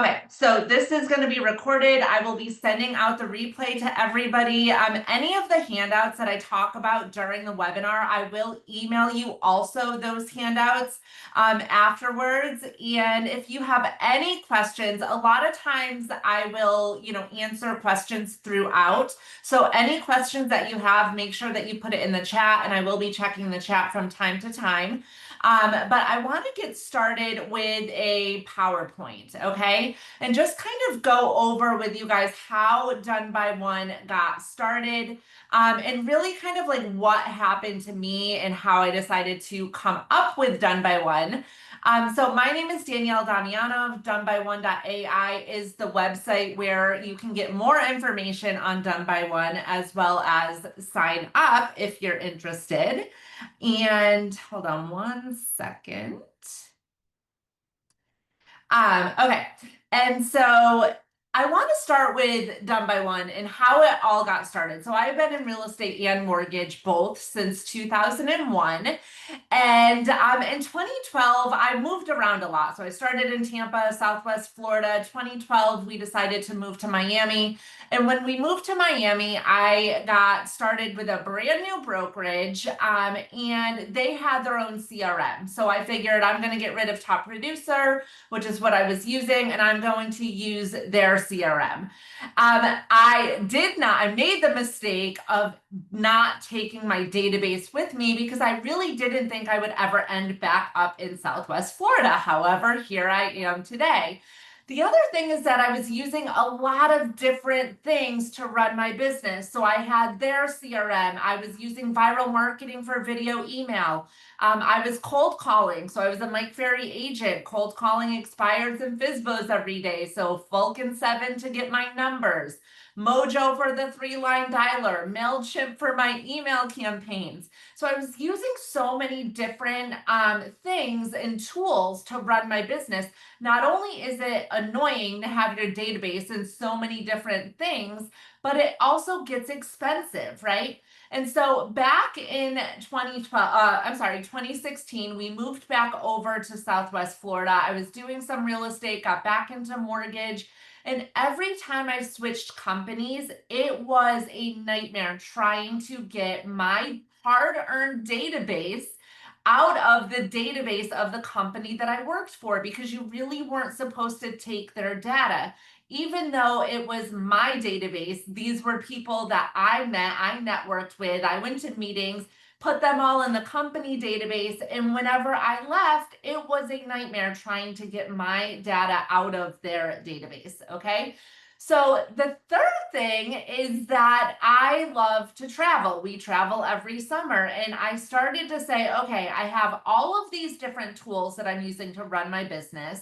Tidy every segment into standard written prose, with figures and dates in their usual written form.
Okay, so this is going to be recorded. I will be sending out the replay to everybody. Any of the handouts that I talk about during the webinar, I will email you also those handouts afterwards. And if you have any questions, a lot of times I will, answer questions throughout. So any questions that you have, make sure that you put it in the chat, and I will be checking the chat from time to time. But I want to get started with a PowerPoint, okay? And just kind of go over with you guys how Done by One got started, and really kind of like what happened to me and how I decided to come up with Done by One. So my name is Danielle Damiano. Donebyone.ai is the website where you can get more information on Done by One, as well as sign up if you're interested. And hold on one second. Okay. And so I want to start with Done by One and how it all got started. So I've been in real estate and mortgage both since 2001. And in 2012, I moved around a lot. So I started in Tampa, Southwest Florida. 2012, we decided to move to Miami. And when we moved to Miami, I got started with a brand new brokerage, and they had their own CRM. So I figured I'm going to get rid of Top Producer, which is what I was using, and I'm going to use their CRM. I made the mistake of not taking my database with me because I really didn't think I would ever end back up in Southwest Florida. However, here I am today. The other thing is that I was using a lot of different things to run my business. So I had their CRM. I was using viral marketing for video email. I was cold calling. So I was a Mike Ferry agent, cold calling expireds and FSBOs every day. So Vulcan 7 to get my numbers, Mojo for the 3-line dialer, MailChimp for my email campaigns. So I was using so many different things and tools to run my business. Not only is it annoying to have your database and so many different things, but it also gets expensive, right? And so back in 2016, we moved back over to Southwest Florida. I was doing some real estate, got back into mortgage. And every time I switched companies, it was a nightmare trying to get my hard-earned database out of the database of the company that I worked for, because you really weren't supposed to take their data. Even though it was my database, these were people that I met, I networked with, I went to meetings, put them all in the company database. And whenever I left, it was a nightmare trying to get my data out of their database, okay? So the third thing is that I love to travel. We travel every summer, and I started to say, okay, I have all of these different tools that I'm using to run my business.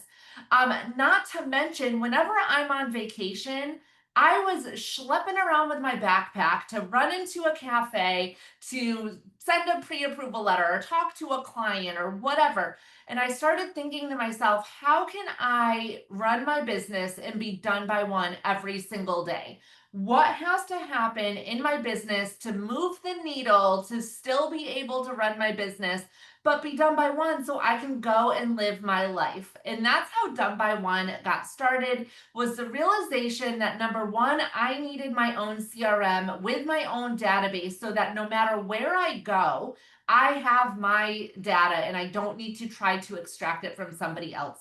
Not to mention, whenever I'm on vacation, I was schlepping around with my backpack to run into a cafe, to send a pre-approval letter or talk to a client or whatever. And I started thinking to myself, how can I run my business and be done by one every single day? What has to happen in my business to move the needle to still be able to run my business, but be done by one so I can go and live my life? And that's how Done by One got started, was the realization that number one, I needed my own CRM with my own database so that no matter where I go, I have my data and I don't need to try to extract it from somebody else.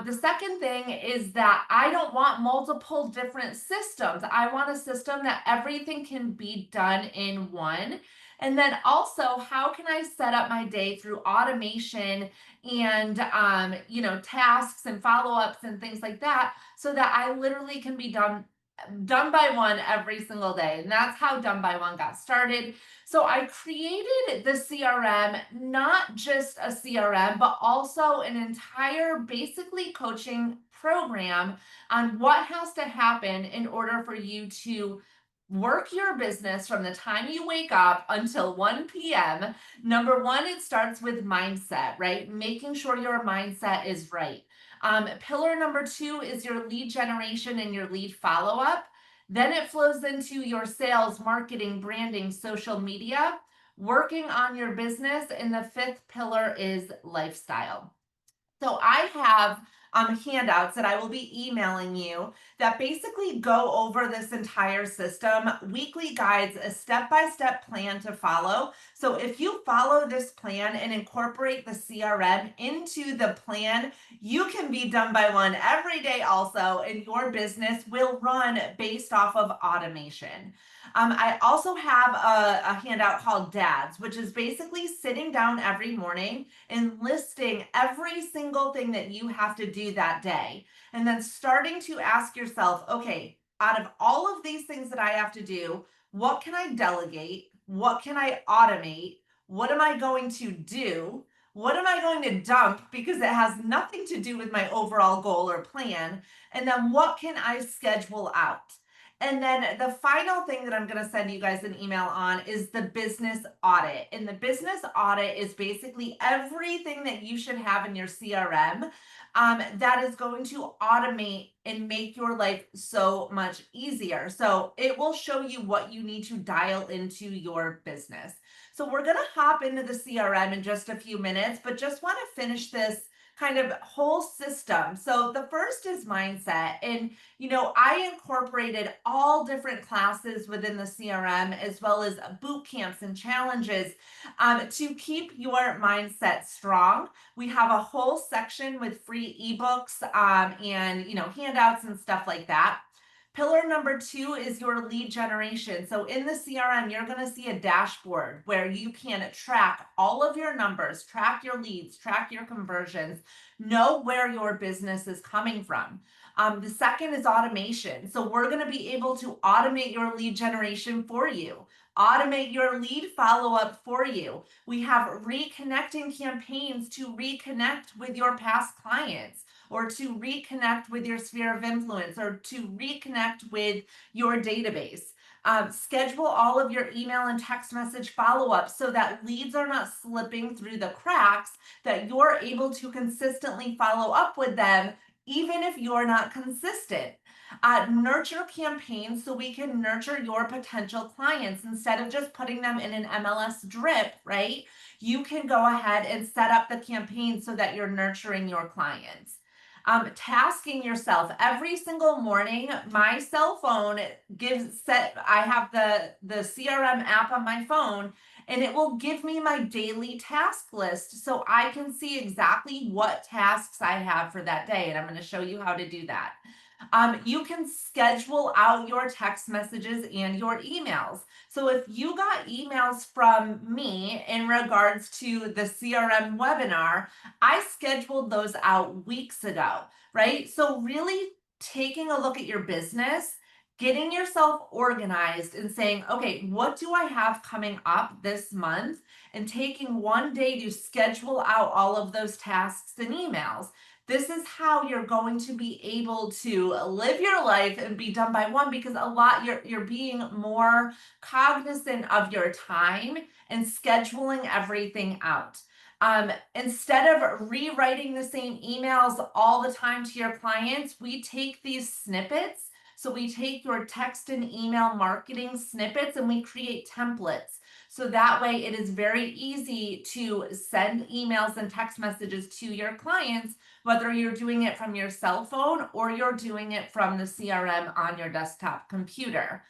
The second thing is that I don't want multiple different systems. I want a system that everything can be done in one. And then also, how can I set up my day through automation and tasks and follow-ups and things like that, so that I literally can be done by one every single day. And that's how Done by One got started. So I created the CRM, not just a CRM, but also an entire basically coaching program on what has to happen in order for you to work your business from the time you wake up until 1 p.m. Number one, it starts with mindset, right? Making sure your mindset is right. Pillar number two is your lead generation and your lead follow-up. Then it flows into your sales, marketing, branding, social media, working on your business. And the fifth pillar is lifestyle. So I have handouts that I will be emailing you that basically go over this entire system, weekly guides, a step-by-step plan to follow. So if you follow this plan and incorporate the CRM into the plan, you can be done by one every day also, and your business will run based off of automation. I also have a handout called DADS, which is basically sitting down every morning and listing every single thing that you have to do that day. And then starting to ask yourself, okay, out of all of these things that I have to do, what can I delegate? What can I automate? What am I going to do? What am I going to dump because it has nothing to do with my overall goal or plan? And then what can I schedule out? And then the final thing that I'm going to send you guys an email on is the business audit. And the business audit is basically everything that you should have in your CRM that is going to automate and make your life so much easier. So it will show you what you need to dial into your business. So we're going to hop into the CRM in just a few minutes, but just want to finish this kind of whole system. So the first is mindset. And I incorporated all different classes within the CRM as well as boot camps and challenges to keep your mindset strong. We have a whole section with free ebooks and handouts and stuff like that. Pillar number 2 is your lead generation. So in the CRM, you're going to see a dashboard where you can track all of your numbers, track your leads, track your conversions, know where your business is coming from. The second is automation. So we're going to be able to automate your lead generation for you, automate your lead follow-up for you. We have reconnecting campaigns to reconnect with your past clients, or to reconnect with your sphere of influence, or to reconnect with your database. Schedule all of your email and text message follow-ups so that leads are not slipping through the cracks, that you're able to consistently follow up with them even if you're not consistent. Nurture campaigns so we can nurture your potential clients instead of just putting them in an MLS drip, right? You can go ahead and set up the campaign so that you're nurturing your clients. Tasking yourself every single morning. My cell phone I have the CRM app on my phone, and it will give me my daily task list so I can see exactly what tasks I have for that day. And I'm going to show you how to do that. You can schedule out your text messages and your emails. So if you got emails from me in regards to the CRM webinar, I scheduled those out weeks ago, right? So really taking a look at your business, getting yourself organized and saying, okay, what do I have coming up this month? And taking one day to schedule out all of those tasks and emails. This is how you're going to be able to live your life and be done by one, because you're being more cognizant of your time and scheduling everything out. Instead of rewriting the same emails all the time to your clients, we take these snippets. So we take your text and email marketing snippets and we create templates. So that way it is very easy to send emails and text messages to your clients, whether you're doing it from your cell phone or you're doing it from the CRM on your desktop computer.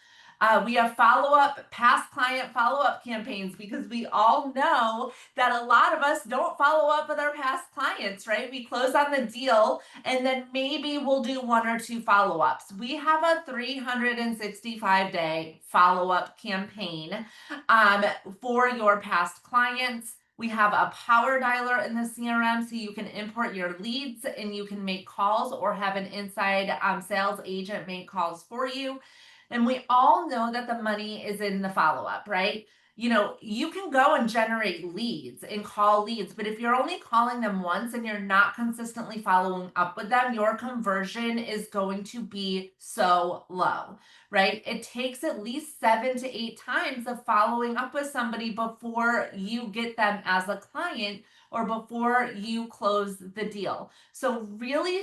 We have past client follow-up campaigns, because we all know that a lot of us don't follow up with our past clients, right? We close on the deal and then maybe we'll do 1 or 2 follow-ups. We have a 365-day follow-up campaign for your past clients. We have a power dialer in the CRM so you can import your leads and you can make calls or have an inside sales agent make calls for you. And we all know that the money is in the follow-up, right? You can go and generate leads and call leads, but if you're only calling them once and you're not consistently following up with them, your conversion is going to be so low, right? It takes at least 7 to 8 times of following up with somebody before you get them as a client or before you close the deal. So really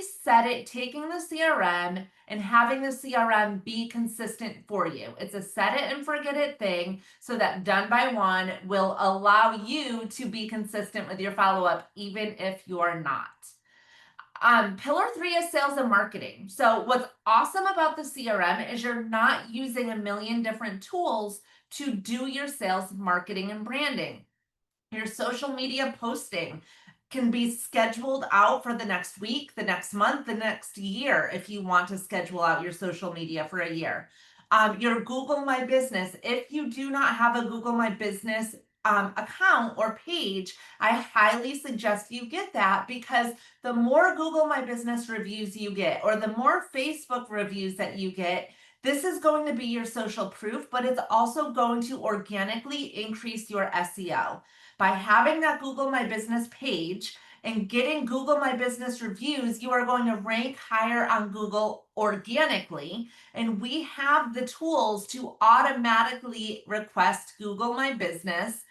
taking the CRM and having the CRM be consistent for you. It's a set it and forget it thing, so that done by one will allow you to be consistent with your follow-up, even if you're not. Pillar three is sales and marketing. So what's awesome about the CRM is you're not using a million different tools to do your sales, marketing, and branding. Your social media posting can be scheduled out for the next week, the next month, the next year, if you want to schedule out your social media for a year. Your Google My Business, if you do not have a Google My Business account or page, I highly suggest you get that, because the more Google My Business reviews you get, or the more Facebook reviews that you get, this is going to be your social proof, but it's also going to organically increase your SEO. By having that Google My Business page and getting Google My Business reviews, you are going to rank higher on Google organically. And we have the tools to automatically request Google My Business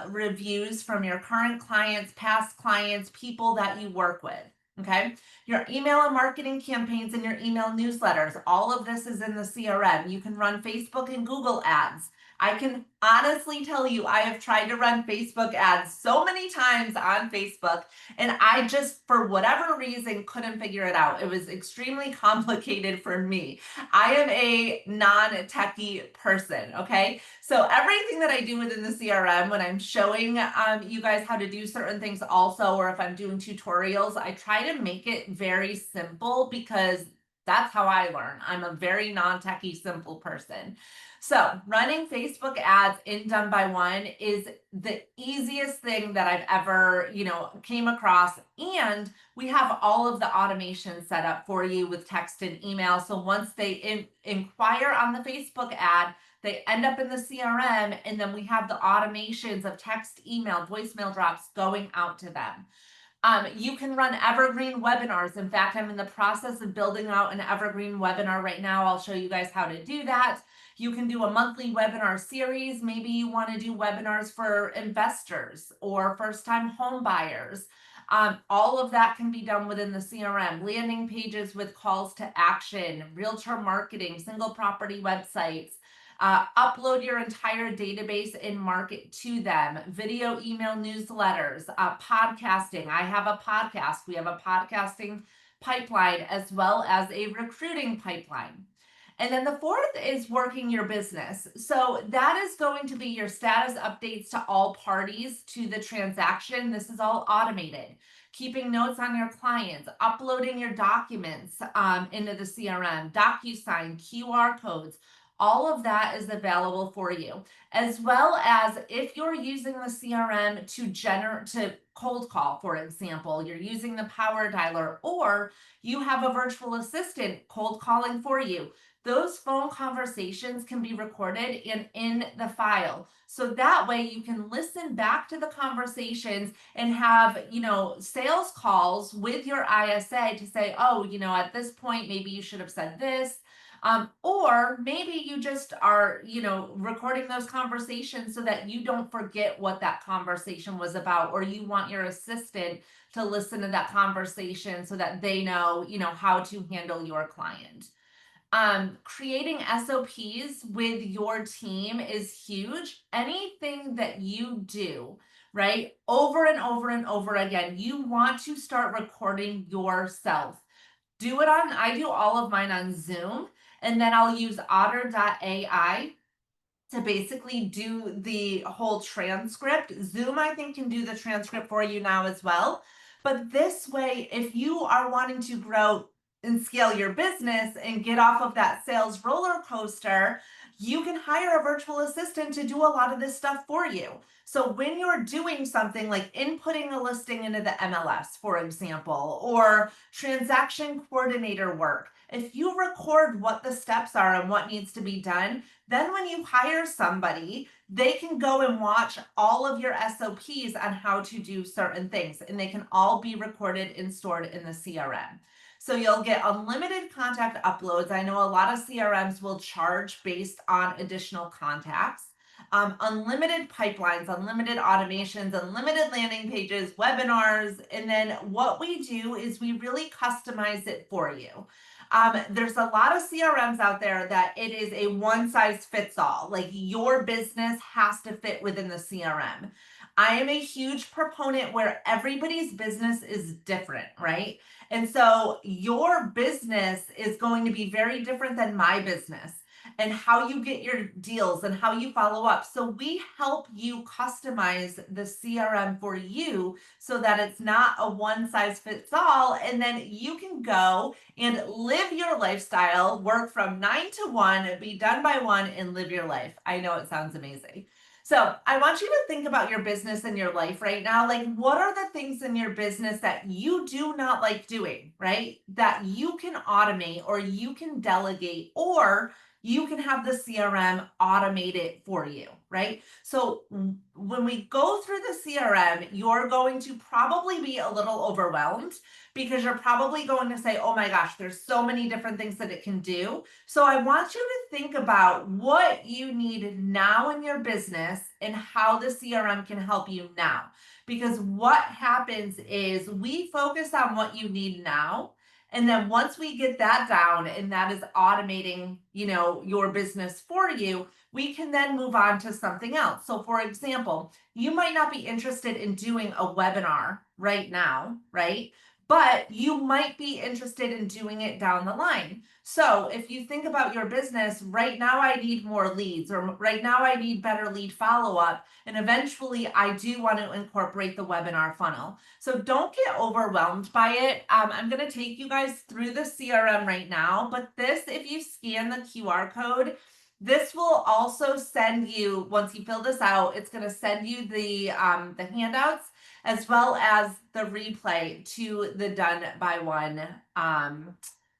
reviews from your current clients, past clients, people that you work with. Okay. Your email and marketing campaigns and your email newsletters, all of this is in the CRM. You can run Facebook and Google ads. I can honestly tell you, I have tried to run Facebook ads so many times on Facebook, and I just, for whatever reason, couldn't figure it out. It was extremely complicated for me. I am a non-techie person, okay? So everything that I do within the CRM, when I'm showing you guys how to do certain things also, or if I'm doing tutorials, I try to make it very simple, because that's how I learn. I'm a very non-techie, simple person. So running Facebook ads in Done by One is the easiest thing that I've ever, came across. And we have all of the automation set up for you with text and email. So once they inquire on the Facebook ad, they end up in the CRM, and then we have the automations of text, email, voicemail drops going out to them. You can run evergreen webinars. In fact, I'm in the process of building out an evergreen webinar right now. I'll show you guys how to do that. You can do a monthly webinar series. Maybe you want to do webinars for investors or first-time home buyers. All of that can be done within the CRM. Landing pages with calls to action, realtor marketing, single property websites. Upload your entire database and market to them. Video, email, newsletters, podcasting. I have a podcast. We have a podcasting pipeline as well as a recruiting pipeline. And then the fourth is working your business. So that is going to be your status updates to all parties to the transaction. This is all automated. Keeping notes on your clients, uploading your documents into the CRM, DocuSign, QR codes. All of that is available for you, as well as if you're using the CRM to cold call, for example, you're using the power dialer, or you have a virtual assistant cold calling for you. Those phone conversations can be recorded and in the file. So that way you can listen back to the conversations and have, sales calls with your ISA to say, oh, at this point, maybe you should have said this. Or maybe you just are, recording those conversations so that you don't forget what that conversation was about, or you want your assistant to listen to that conversation so that they know, how to handle your client. Creating SOPs with your team is huge. Anything that you do, right, over and over and over again, you want to start recording yourself. I do all of mine on Zoom, and then I'll use otter.ai to basically do the whole transcript. Zoom, I think, can do the transcript for you now as well. But this way, if you are wanting to grow and scale your business and get off of that sales roller coaster, you can hire a virtual assistant to do a lot of this stuff for you. So when you're doing something like inputting a listing into the MLS, for example, or transaction coordinator work, if you record what the steps are and what needs to be done, then when you hire somebody, they can go and watch all of your SOPs on how to do certain things, and they can all be recorded and stored in the CRM. So you'll get unlimited contact uploads. I know a lot of CRMs will charge based on additional contacts. Unlimited pipelines, unlimited automations, unlimited landing pages, webinars. And then what we do is we really customize it for you. There's a lot of CRMs out there that it is a one size fits all. Like your business has to fit within the CRM. I am a huge proponent where everybody's business is different, right? And so your business is going to be very different than my business, and how you get your deals and how you follow up. So we help you customize the CRM for you so that it's not a one size fits all. And then you can go and live your lifestyle, work from 9 to 1, be done by 1, and live your life. I know it sounds amazing. So I want you to think about your business and your life right now. Like, what are the things in your business that you do not like doing, right? That you can automate or you can delegate, or you can have the CRM automate it for you, right? So when we go through the CRM, you're going to probably be a little overwhelmed because you're probably going to say, oh my gosh, there's so many different things that it can do. So I want you to think about what you need now in your business and how the CRM can help you now. Because what happens is we focus on what you need now. And then once we get that down and that is automating, your business for you, we can then move on to something else. So for example, you might not be interested in doing a webinar right now, right? But you might be interested in doing it down the line. So if you think about your business, right now I need more leads, or right now I need better lead follow-up, and eventually I do want to incorporate the webinar funnel. So don't get overwhelmed by it. I'm going to take you guys through the CRM right now, but this, if you scan the QR code, this will also send you, once you fill this out, it's going to send you the handouts as well as the replay to the done by 1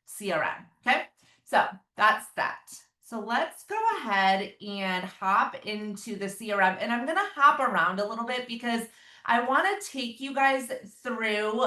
CRM. Okay, so that's that. So let's go ahead and hop into the CRM, and I'm going to hop around a little bit because I want to take you guys through,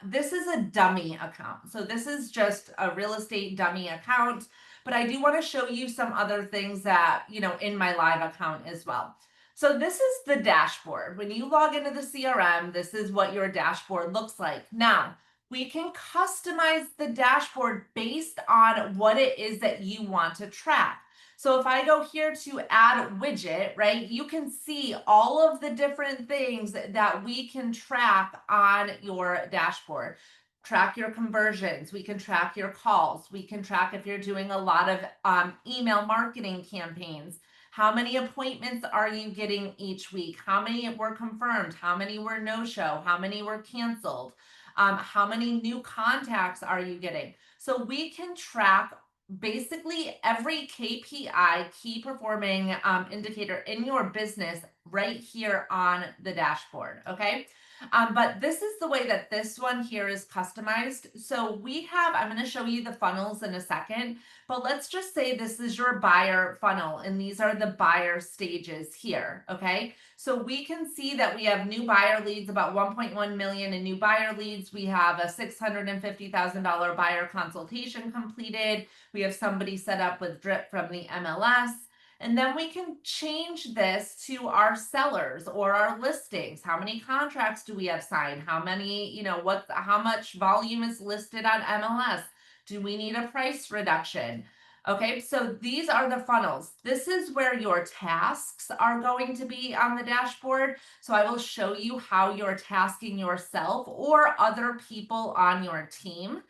this is a dummy account. So this is just a real estate dummy account, but I do want to show you some other things that, in my live account as well. So this is the dashboard. When you log into the CRM, this is what your dashboard looks like. Now, we can customize the dashboard based on what it is that you want to track. So if I go here to add widget, right, you can see all of the different things that we can track on your dashboard. Track your conversions. We can track your calls. We can track if you're doing a lot of email marketing campaigns. How many appointments are you getting each week? How many were confirmed? How many were no-show? How many were canceled? How many new contacts are you getting? So we can track basically every KPI, key performing indicator in your business right here on the dashboard, okay? But this is the way that this one here is customized. So we have, I'm going to show you the funnels in a second, but let's just say this is your buyer funnel and these are the buyer stages here, okay? So we can see that we have new buyer leads, about 1.1 million in new buyer leads. We have a $650,000 buyer consultation completed. We have somebody set up with drip from the MLS. And then we can change this to our sellers or our listings. How many contracts do we have signed? How many, how much volume is listed on MLS? Do we need a price reduction? Okay, so these are the funnels. This is where your tasks are going to be on the dashboard. So I will show you how you're tasking yourself or other people on your team.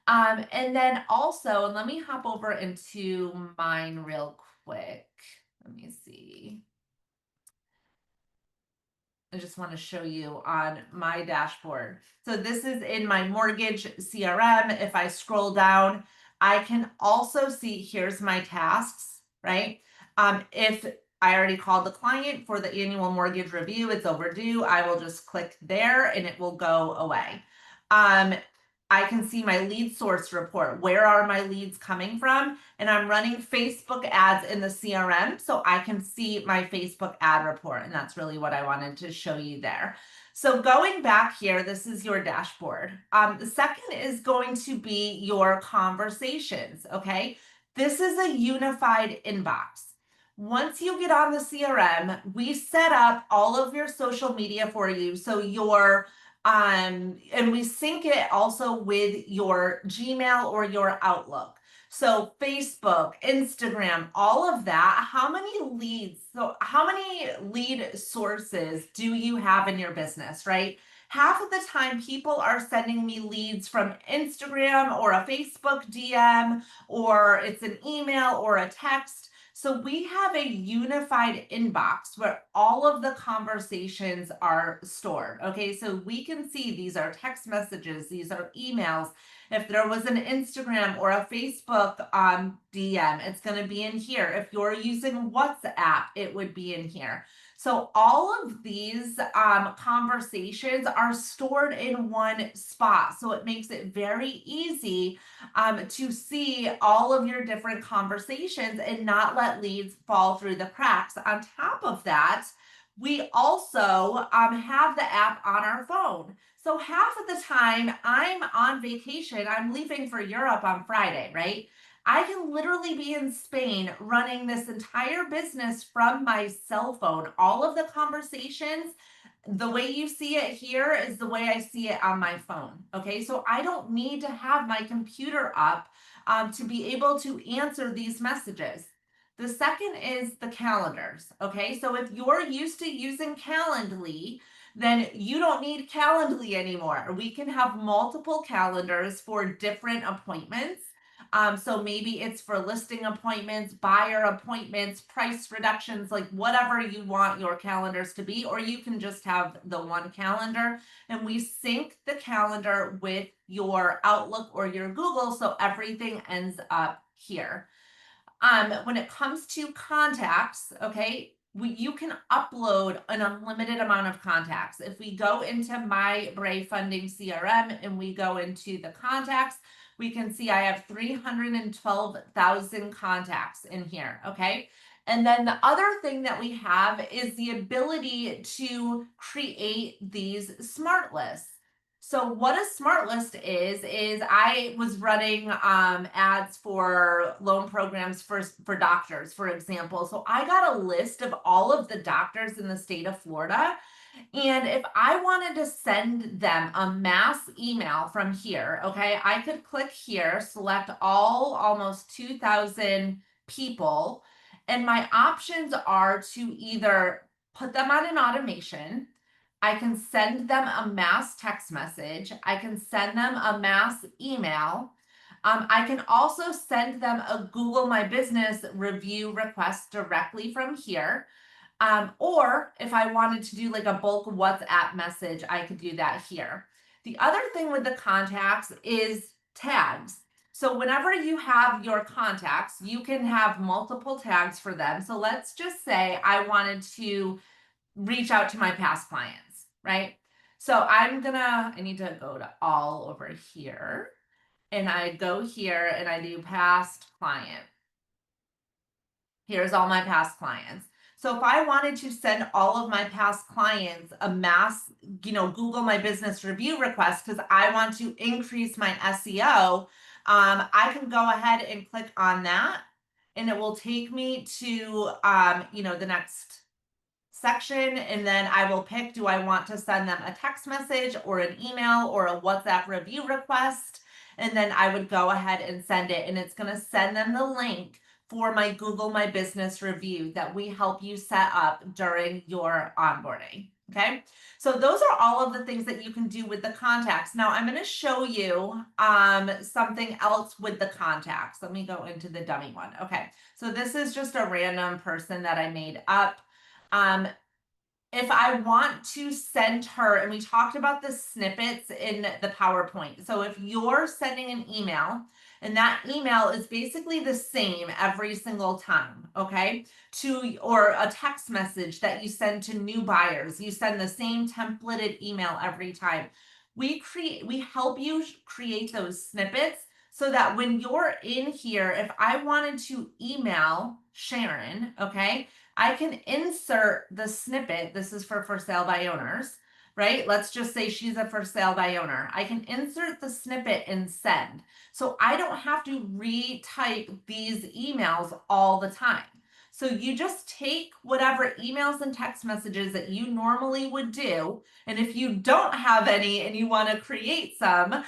And then also, and let me hop over into mine real quick. Let me see. I just want to show you on my dashboard. So this is in my mortgage CRM. If I scroll down, I can also see, here's my tasks, right? If I already called the client for the annual mortgage review, it's overdue, I will just click there and it will go away. I can see my lead source report. Where are my leads coming from? And I'm running Facebook ads in the CRM, so I can see my Facebook ad report. And that's really what I wanted to show you there. So going back here, this is your dashboard. The second is going to be your conversations, okay? This is a unified inbox. Once you get on the CRM, we set up all of your social media for you. So and we sync it also with your Gmail or your Outlook. So Facebook, Instagram, all of that, how many leads, so how many lead sources do you have in your business, right? Half of the time people are sending me leads from Instagram or a Facebook DM, or it's an email or a text. So we have a unified inbox where all of the conversations are stored. Okay, so we can see these are text messages, these are emails. If there was an Instagram or a Facebook DM, it's going to be in here. If you're using WhatsApp, it would be in here. So all of these conversations are stored in one spot. So it makes it very easy to see all of your different conversations and not let leads fall through the cracks. On top of that, we also have the app on our phone. So half of the time I'm on vacation, I'm leaving for Europe on Friday, right? I can literally be in Spain running this entire business from my cell phone. All of the conversations, the way you see it here is the way I see it on my phone. Okay, so I don't need to have my computer up to be able to answer these messages. The second is the calendars. Okay, so if you're used to using Calendly, then you don't need Calendly anymore. We can have multiple calendars for different appointments. So maybe it's for listing appointments, buyer appointments, price reductions, like whatever you want your calendars to be, or you can just have the one calendar and we sync the calendar with your Outlook or your Google so everything ends up here. When it comes to contacts, okay, you can upload an unlimited amount of contacts. If we go into my Bray Funding CRM and we go into the contacts, we can see I have 312,000 contacts in here, okay? And then the other thing that we have is the ability to create these smart lists. So what a smart list is I was running ads for loan programs for doctors, for example. So I got a list of all of the doctors in the state of Florida. And if I wanted to send them a mass email from here, okay, I could click here, select all almost 2,000 people. And my options are to either put them on an automation, I can send them a mass text message. I can send them a mass email. I can also send them a Google My Business review request directly from here. Or if I wanted to do like a bulk WhatsApp message, I could do that here. The other thing with the contacts is tags. So whenever you have your contacts, you can have multiple tags for them. So let's just say I wanted to reach out to my past clients, right? So I need to go to all over here and I go here and I do past client. Here's all my past clients. So if I wanted to send all of my past clients a mass, Google My Business review request because I want to increase my SEO, I can go ahead and click on that and it will take me to, the next section, and then I will pick, do I want to send them a text message or an email or a WhatsApp review request? And then I would go ahead and send it, and it's going to send them the link for my Google My Business review that we help you set up during your onboarding. Okay, so those are all of the things that you can do with the contacts. Now I'm going to show you something else with the contacts. Let me go into the dummy one. Okay, so this is just a random person that I made up. If I want to send her, and we talked about the snippets in the PowerPoint. So if you're sending an email and that email is basically the same every single time, okay, or a text message that you send to new buyers, you send the same templated email every time. We help you create those snippets so that when you're in here, if I wanted to email Sharon, okay, I can insert the snippet. This is for sale by owners, right? Let's just say she's a for sale by owner. I can insert the snippet and send. So I don't have to retype these emails all the time. So you just take whatever emails and text messages that you normally would do. And if you don't have any and you want to create some,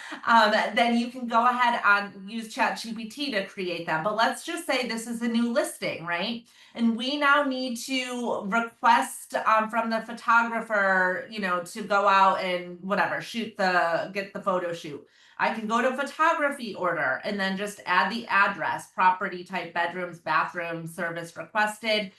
then you can go ahead and use ChatGPT to create them. But let's just say this is a new listing, right? And we now need to request from the photographer, to go out and whatever, get the photo shoot. I can go to photography order and then just add the address, property type, bedrooms, bathrooms, service requested.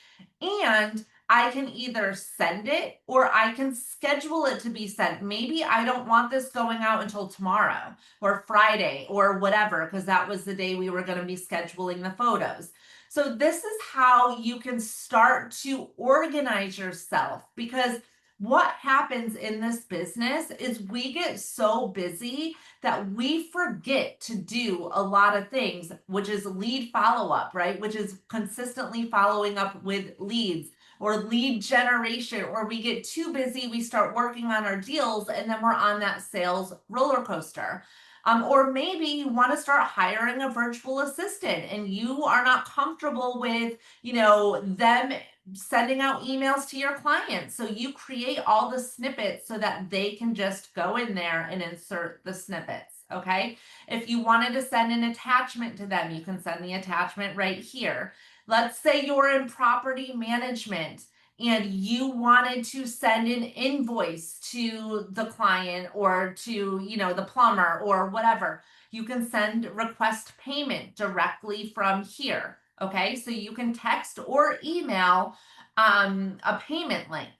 And I can either send it or I can schedule it to be sent. Maybe I don't want this going out until tomorrow or Friday or whatever, because that was the day we were going to be scheduling the photos. So this is how you can start to organize yourself, because what happens in this business is we get so busy that we forget to do a lot of things, which is lead follow up, right? Which is consistently following up with leads or lead generation, or we get too busy, we start working on our deals, and then we're on that sales roller coaster. Or maybe you want to start hiring a virtual assistant and you are not comfortable with, them sending out emails to your clients. So you create all the snippets so that they can just go in there and insert the snippets. Okay. If you wanted to send an attachment to them, you can send the attachment right here. Let's say you're in property management and you wanted to send an invoice to the client or to, the plumber or whatever. You can send request payment directly from here. Okay, so you can text or email a payment link.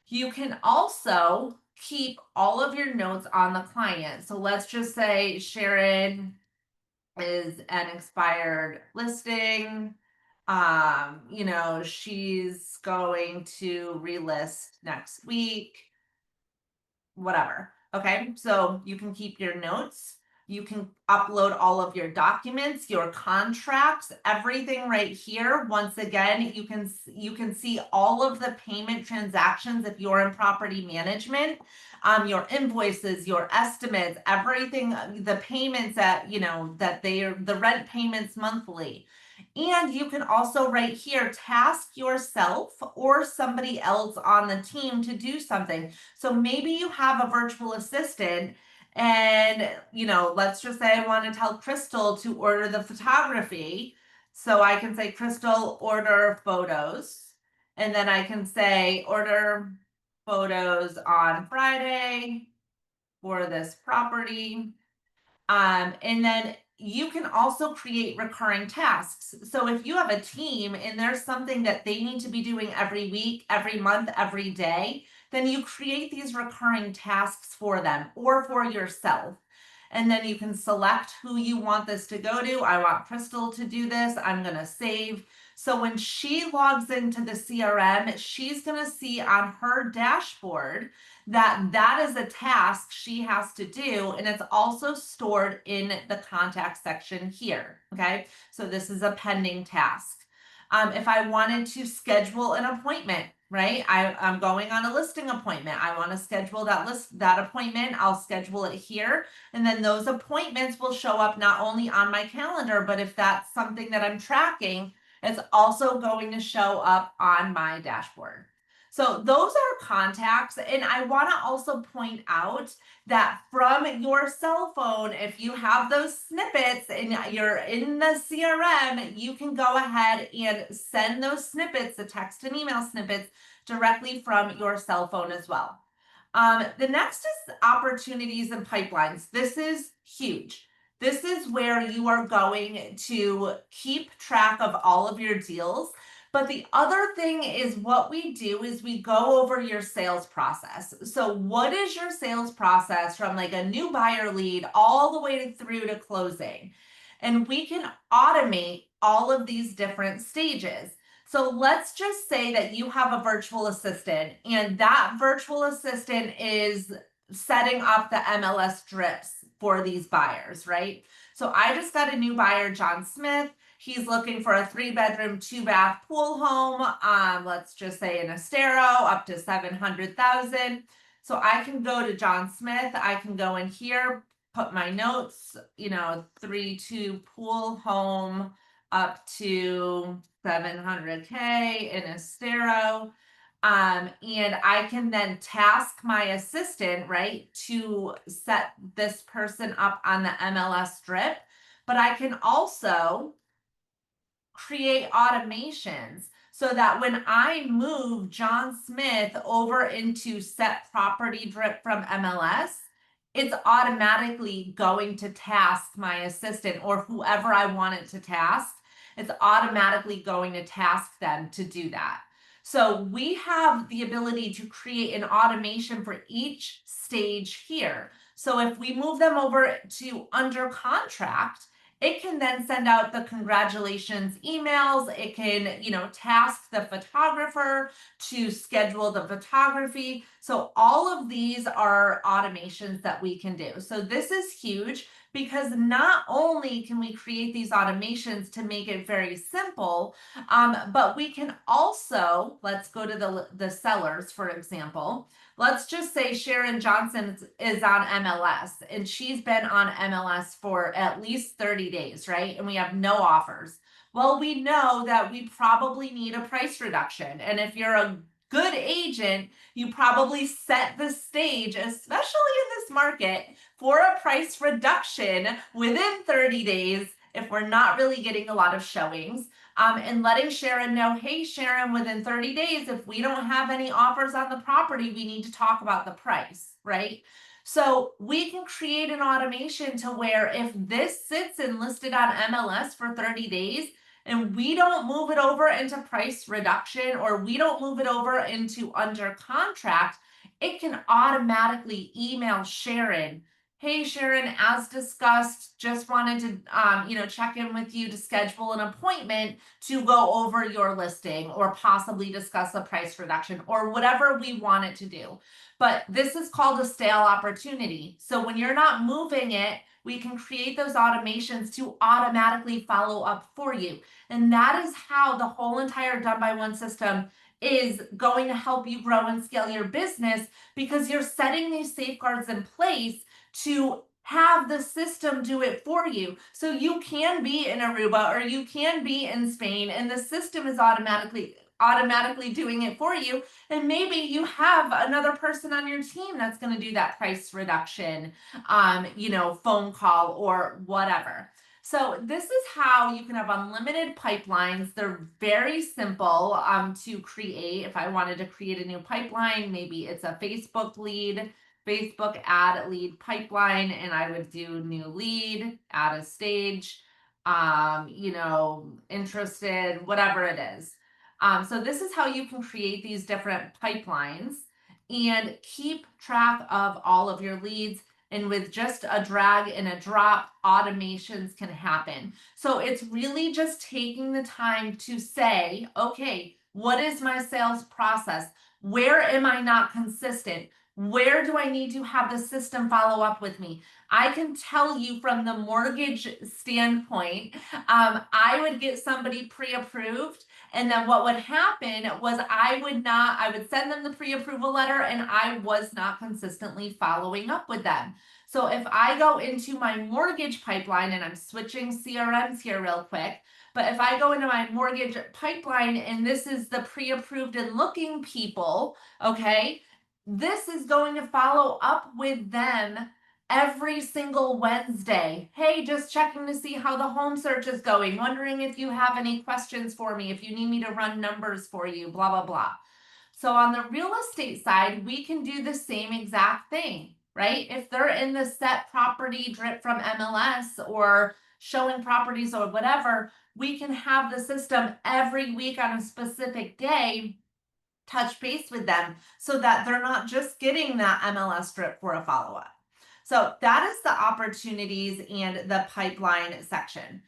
You can also keep all of your notes on the client. So let's just say Sharon is an expired listing. She's going to relist next week, whatever. Okay, so you can keep your notes. You can upload all of your documents, your contracts, everything right here. Once again, you can see all of the payment transactions if you're in property management, your invoices, your estimates, everything, the payments that they are, the rent payments monthly. And you can also right here task yourself or somebody else on the team to do something. So maybe you have a virtual assistant and, let's just say I want to tell Crystal to order the photography. So I can say, Crystal, order photos. And then I can say, order photos on Friday for this property. And then you can also create recurring tasks. So if you have a team and there's something that they need to be doing every week, every month, every day, then you create these recurring tasks for them or for yourself. And then you can select who you want this to go to. I want Crystal to do this. I'm going to save. So when she logs into the CRM, she's going to see on her dashboard that is a task she has to do, and it's also stored in the contact section here. Okay, so this is a pending task. If I wanted to schedule an appointment, right? I'm going on a listing appointment. I want to schedule that appointment. I'll schedule it here. And then those appointments will show up not only on my calendar, but if that's something that I'm tracking, it's also going to show up on my dashboard. So those are contacts. And I want to also point out that from your cell phone, if you have those snippets and you're in the CRM, you can go ahead and send those snippets, the text and email snippets, directly from your cell phone as well. The next is opportunities and pipelines. This is huge. This is where you are going to keep track of all of your deals. But the other thing is what we do is we go over your sales process. So what is your sales process from like a new buyer lead all the way through to closing? And we can automate all of these different stages. So let's just say that you have a virtual assistant and that virtual assistant is setting up the MLS drips for these buyers, right? So I just got a new buyer, John Smith. He's looking for a 3-bedroom, 2-bath pool home. Let's just say in Estero, up to 700,000. So I can go to John Smith. I can go in here, put my notes, 3-2 pool home, up to 700K in Estero. And I can then task my assistant, right, to set this person up on the MLS strip. But I can also create automations so that when I move John Smith over into set property drip from MLS, it's automatically going to task my assistant or whoever I want it to task. It's automatically going to task them to do that. So we have the ability to create an automation for each stage here. So if we move them over to under contract, it can then send out the congratulations emails. It can, task the photographer to schedule the photography. So all of these are automations that we can do. So this is huge because not only can we create these automations to make it very simple, but we can also, let's go to the sellers, for example. Let's just say Sharon Johnson is on MLS and she's been on MLS for at least 30 days, right? And we have no offers. Well, we know that we probably need a price reduction. And if you're a good agent, you probably set the stage, especially in this market, for a price reduction within 30 days if we're not really getting a lot of showings. And letting Sharon know, hey, Sharon, within 30 days, if we don't have any offers on the property, we need to talk about the price, right? So we can create an automation to where if this sits and listed on MLS for 30 days, and we don't move it over into price reduction or we don't move it over into under contract, it can automatically email Sharon, hey Sharon, as discussed, just wanted to check in with you to schedule an appointment to go over your listing or possibly discuss a price reduction or whatever we want it to do. But this is called a stale opportunity. So when you're not moving it, we can create those automations to automatically follow up for you. And that is how the whole entire Done by One system is going to help you grow and scale your business, because you're setting these safeguards in place to have the system do it for you. So you can be in Aruba or you can be in Spain and the system is automatically doing it for you. And maybe you have another person on your team that's going to do that price reduction, phone call or whatever. So this is how you can have unlimited pipelines. They're very simple to create. If I wanted to create a new pipeline, maybe it's a Facebook ad lead pipeline, and I would do new lead, add a stage, interested, whatever it is. So this is how you can create these different pipelines and keep track of all of your leads. And with just a drag and a drop, automations can happen. So it's really just taking the time to say, okay, what is my sales process? Where am I not consistent? Where do I need to have the system follow up with me? I can tell you from the mortgage standpoint, I would get somebody pre-approved, and then what would happen was I would send them the pre-approval letter and I was not consistently following up with them. So if I go into my mortgage pipeline, and I'm switching CRMs here real quick, but if I go into my mortgage pipeline and this is the pre-approved and looking people, okay, this is going to follow up with them every single Wednesday. Hey, just checking to see how the home search is going. Wondering if you have any questions for me, if you need me to run numbers for you, blah, blah, blah. So on the real estate side, we can do the same exact thing, right? If they're in the set property drip from MLS or showing properties or whatever, we can have the system every week on a specific day touch base with them so that they're not just getting that MLS strip for a follow-up. So that is the opportunities and the pipeline section.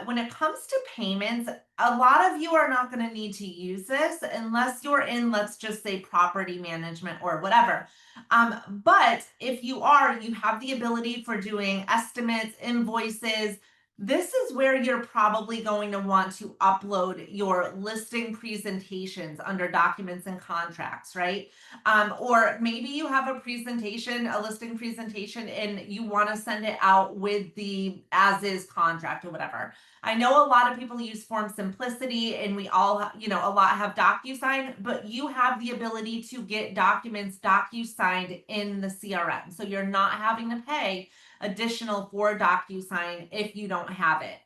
When it comes to payments, a lot of you are not going to need to use this unless you're in, let's just say, property management or whatever. But if you are, you have the ability for doing estimates, invoices, This is where you're probably going to want to upload your listing presentations under documents and contracts, right? Or maybe you have a presentation, a listing presentation, and you want to send it out with the as is contract or whatever. I know a lot of people use Form Simplicity, and we all, a lot have DocuSign, but you have the ability to get documents DocuSigned in the CRM. So you're not having to pay additional for DocuSign if you don't have it.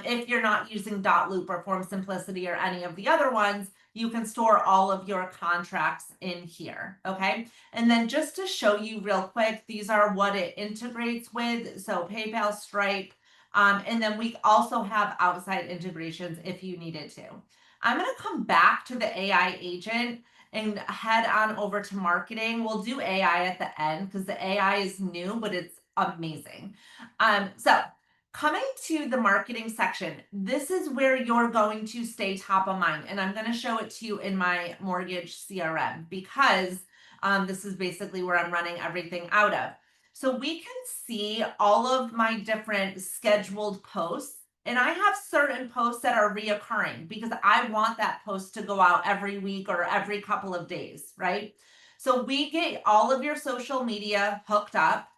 If you're not using Dotloop or Form Simplicity or any of the other ones, you can store all of your contracts in here, okay? And then just to show you real quick, these are what it integrates with. So PayPal, Stripe, and then we also have outside integrations if you needed to. I'm gonna come back to the AI agent and head on over to marketing. We'll do AI at the end because the AI is new, but it's amazing. So coming to the marketing section, this is where you're going to stay top of mind. And I'm going to show it to you in my mortgage CRM because this is basically where I'm running everything out of. So we can see all of my different scheduled posts. And I have certain posts that are reoccurring because I want that post to go out every week or every couple of days, right? So we get all of your social media hooked up.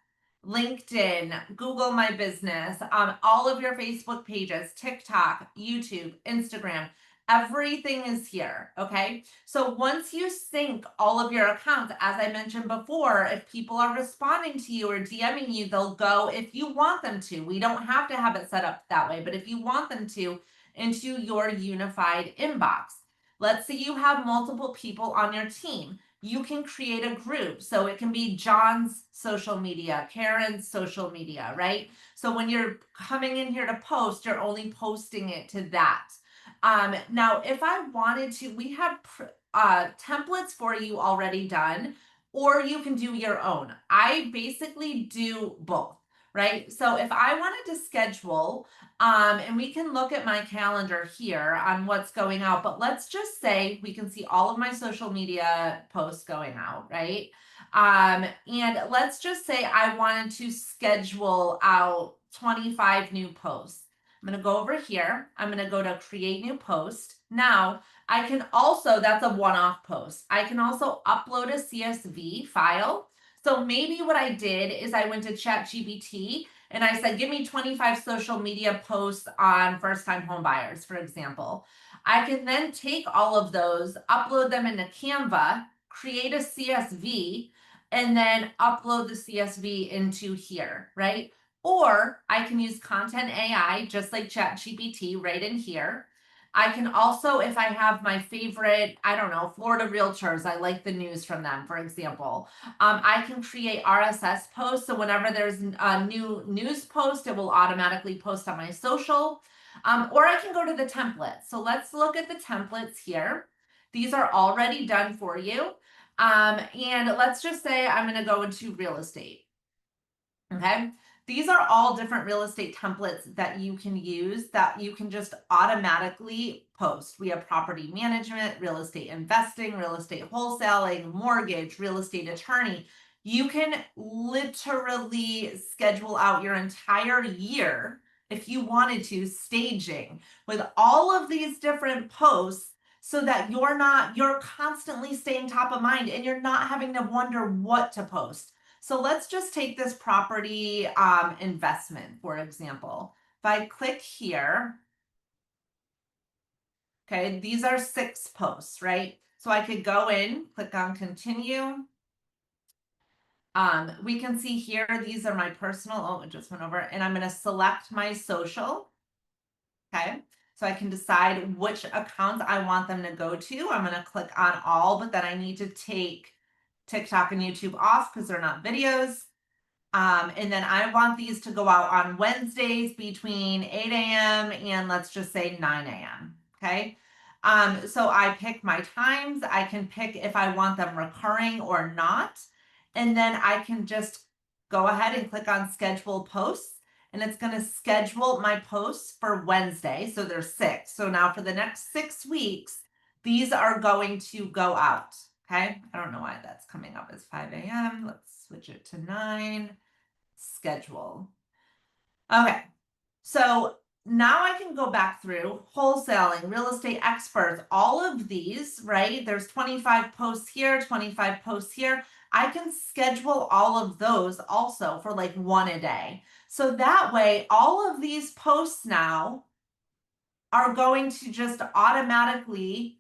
LinkedIn, Google My Business, all of your Facebook pages, TikTok, YouTube, Instagram, everything is here. Okay. So once you sync all of your accounts, as I mentioned before, if people are responding to you or DMing you, they'll go if you want them to. We don't have to have it set up that way, but if you want them to, into your unified inbox. Let's say you have multiple people on your team. You can create a group. So it can be John's social media, Karen's social media, right? So when you're coming in here to post, you're only posting it to that. Now, if I wanted to, we have templates for you already done, or you can do your own. I basically do both, right? So if I wanted to schedule, and we can look at my calendar here on what's going out, but let's just say we can see all of my social media posts going out, right? And let's just say I wanted to schedule out 25 new posts. I'm going to go over here. I'm going to go to create new post. Now I can also, that's a one-off post. I can also upload a CSV file. So maybe what I did is I went to ChatGPT and I said, give me 25 social media posts on first-time home buyers, for example. I can then take all of those, upload them into Canva, create a CSV, and then upload the CSV into here, right? Or I can use Content AI, just like ChatGPT right in here. I can also, if I have my favorite, I don't know, Florida Realtors, I like the news from them, for example. I can create RSS posts. So whenever there's a new news post, it will automatically post on my social. Or I can go to the templates. So let's look at the templates here. These are already done for you. And let's just say I'm going to go into real estate. Okay. These are all different real estate templates that you can use that you can just automatically post. We have property management, real estate investing, real estate wholesaling, mortgage, real estate attorney. You can literally schedule out your entire year if you wanted to, staging with all of these different posts so that you're constantly staying top of mind and you're not having to wonder what to post. So let's just take this property investment, for example. If I click here, okay, these are 6 posts, right? So I could go in, click on continue. We can see here, these are my personal, oh, it just went over, and I'm going to select my social. Okay, so I can decide which accounts I want them to go to. I'm going to click on all, but then I need to take TikTok and YouTube off because they're not videos. And then I want these to go out on Wednesdays between 8 a.m. and let's just say 9 a.m. Okay. So I pick my times. I can pick if I want them recurring or not. And then I can just go ahead and click on schedule posts and it's going to schedule my posts for Wednesday. So there's 6. So now for the next 6 weeks, these are going to go out. Okay. I don't know why that's coming up as 5 a.m. Let's switch it to 9. Schedule. Okay. So now I can go back through wholesaling, real estate experts, all of these, right? There's 25 posts here, 25 posts here. I can schedule all of those also for like one a day. So that way, all of these posts now are going to just automatically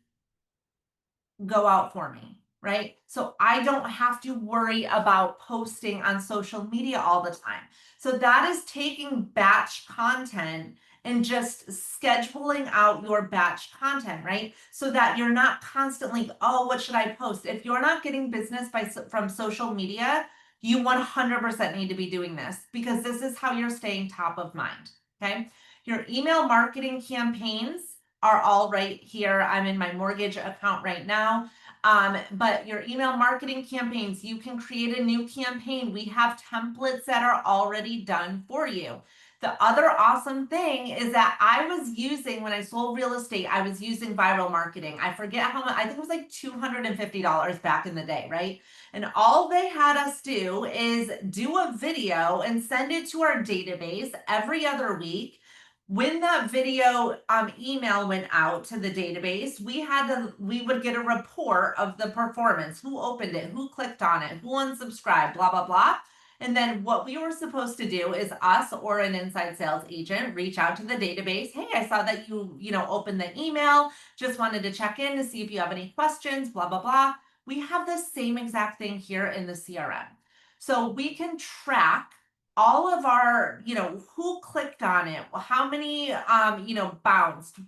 go out for me, right? So I don't have to worry about posting on social media all the time. So that is taking batch content and just scheduling out your batch content, right? So that you're not constantly, oh, what should I post? If you're not getting business from social media, you 100% need to be doing this because this is how you're staying top of mind, okay? Your email marketing campaigns are all right here. I'm in my mortgage account right now. But your email marketing campaigns, you can create a new campaign. We have templates that are already done for you. The other awesome thing is that I was using, when I sold real estate, I was using viral marketing. I forget how much, I think it was like $250 back in the day, right? And all they had us do is do a video and send it to our database every other week. When that video email went out to the database, we would get a report of the performance, who opened it, who clicked on it, who unsubscribed, blah blah blah. And then what we were supposed to do is us or an inside sales agent reach out to the database. Hey, I saw that you opened the email, just wanted to check in to see if you have any questions, blah blah blah. We have the same exact thing here in the CRM. So we can track all of our, who clicked on it, how many, bounced,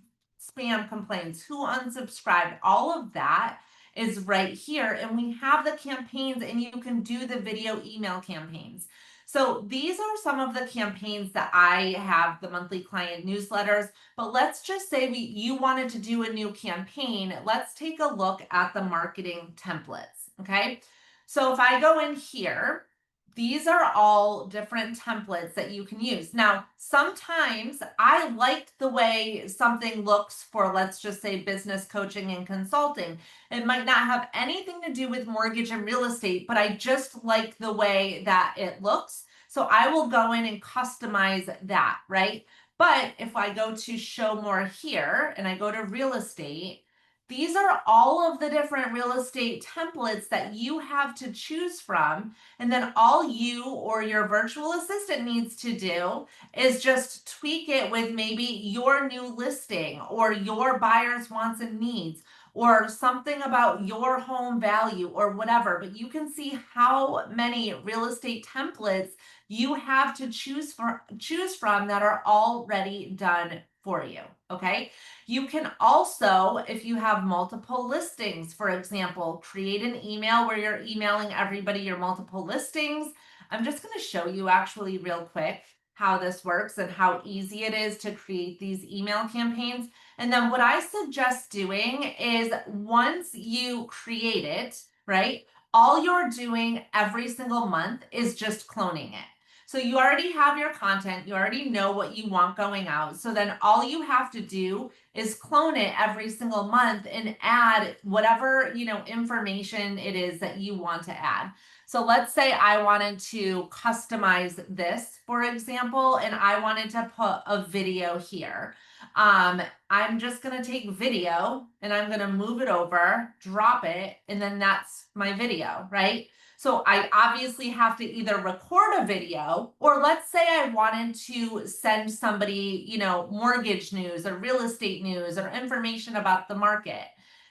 spam complaints, who unsubscribed, all of that is right here. And we have the campaigns and you can do the video email campaigns. So these are some of the campaigns that I have, the monthly client newsletters, but let's just say you wanted to do a new campaign. Let's take a look at the marketing templates, okay? So if I go in here, these are all different templates that you can use. Now, sometimes I like the way something looks for, let's just say, business coaching and consulting. It might not have anything to do with mortgage and real estate, but I just like the way that it looks. So I will go in and customize that, right? But if I go to show more here and I go to real estate, these are all of the different real estate templates that you have to choose from. And then all you or your virtual assistant needs to do is just tweak it with maybe your new listing or your buyer's wants and needs or something about your home value or whatever. But you can see how many real estate templates you have to choose from that are already done for you. Okay. You can also, if you have multiple listings, for example, create an email where you're emailing everybody your multiple listings. I'm just going to show you actually real quick how this works and how easy it is to create these email campaigns. And then what I suggest doing is once you create it, right, all you're doing every single month is just cloning it. So you already have your content, you already know what you want going out. So then all you have to do is clone it every single month and add whatever, information it is that you want to add. So let's say I wanted to customize this, for example, and I wanted to put a video here. I'm just going to take video and I'm going to move it over, drop it, and then that's my video, right? So I obviously have to either record a video, or let's say I wanted to send somebody, mortgage news or real estate news or information about the market.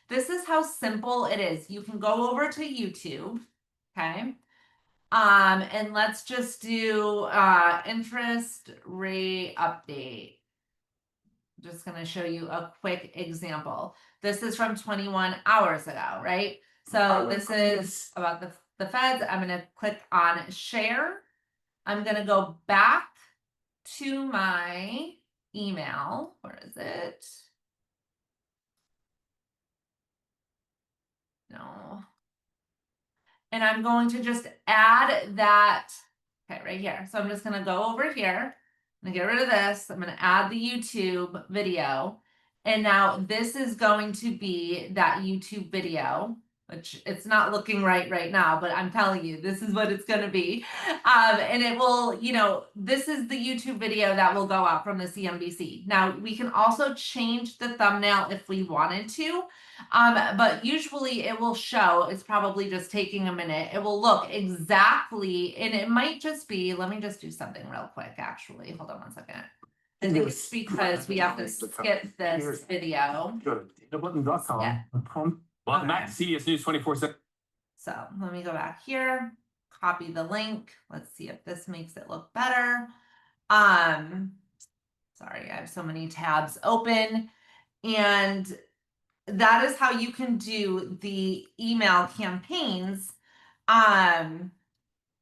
This is how simple it is. You can go over to YouTube, okay? And let's just do interest rate update. Just going to show you a quick example. This is from 21 hours ago, right? So this is about the feds. I'm going to click on share. I'm going to go back to my email. Where is it? No. And I'm going to just add that, okay, right here. So I'm just going to go over here. I'm going to get rid of this. I'm going to add the YouTube video. And now this is going to be that YouTube video. which it's not looking right now, but I'm telling you, this is what it's going to be. And it will, this is the YouTube video that will go out from the CNBC. Now, we can also change the thumbnail if we wanted to, but usually it will show, it's probably just taking a minute. It will look exactly, and it might just be, let me just do something real quick, actually. Hold on one second. I think it's because we have to skip this video. Go to databutton.com. Yeah. Welcome back to CBS News 24/7. So let me go back here, copy the link. Let's see if this makes it look better. Sorry, I have so many tabs open. And that is how you can do the email campaigns.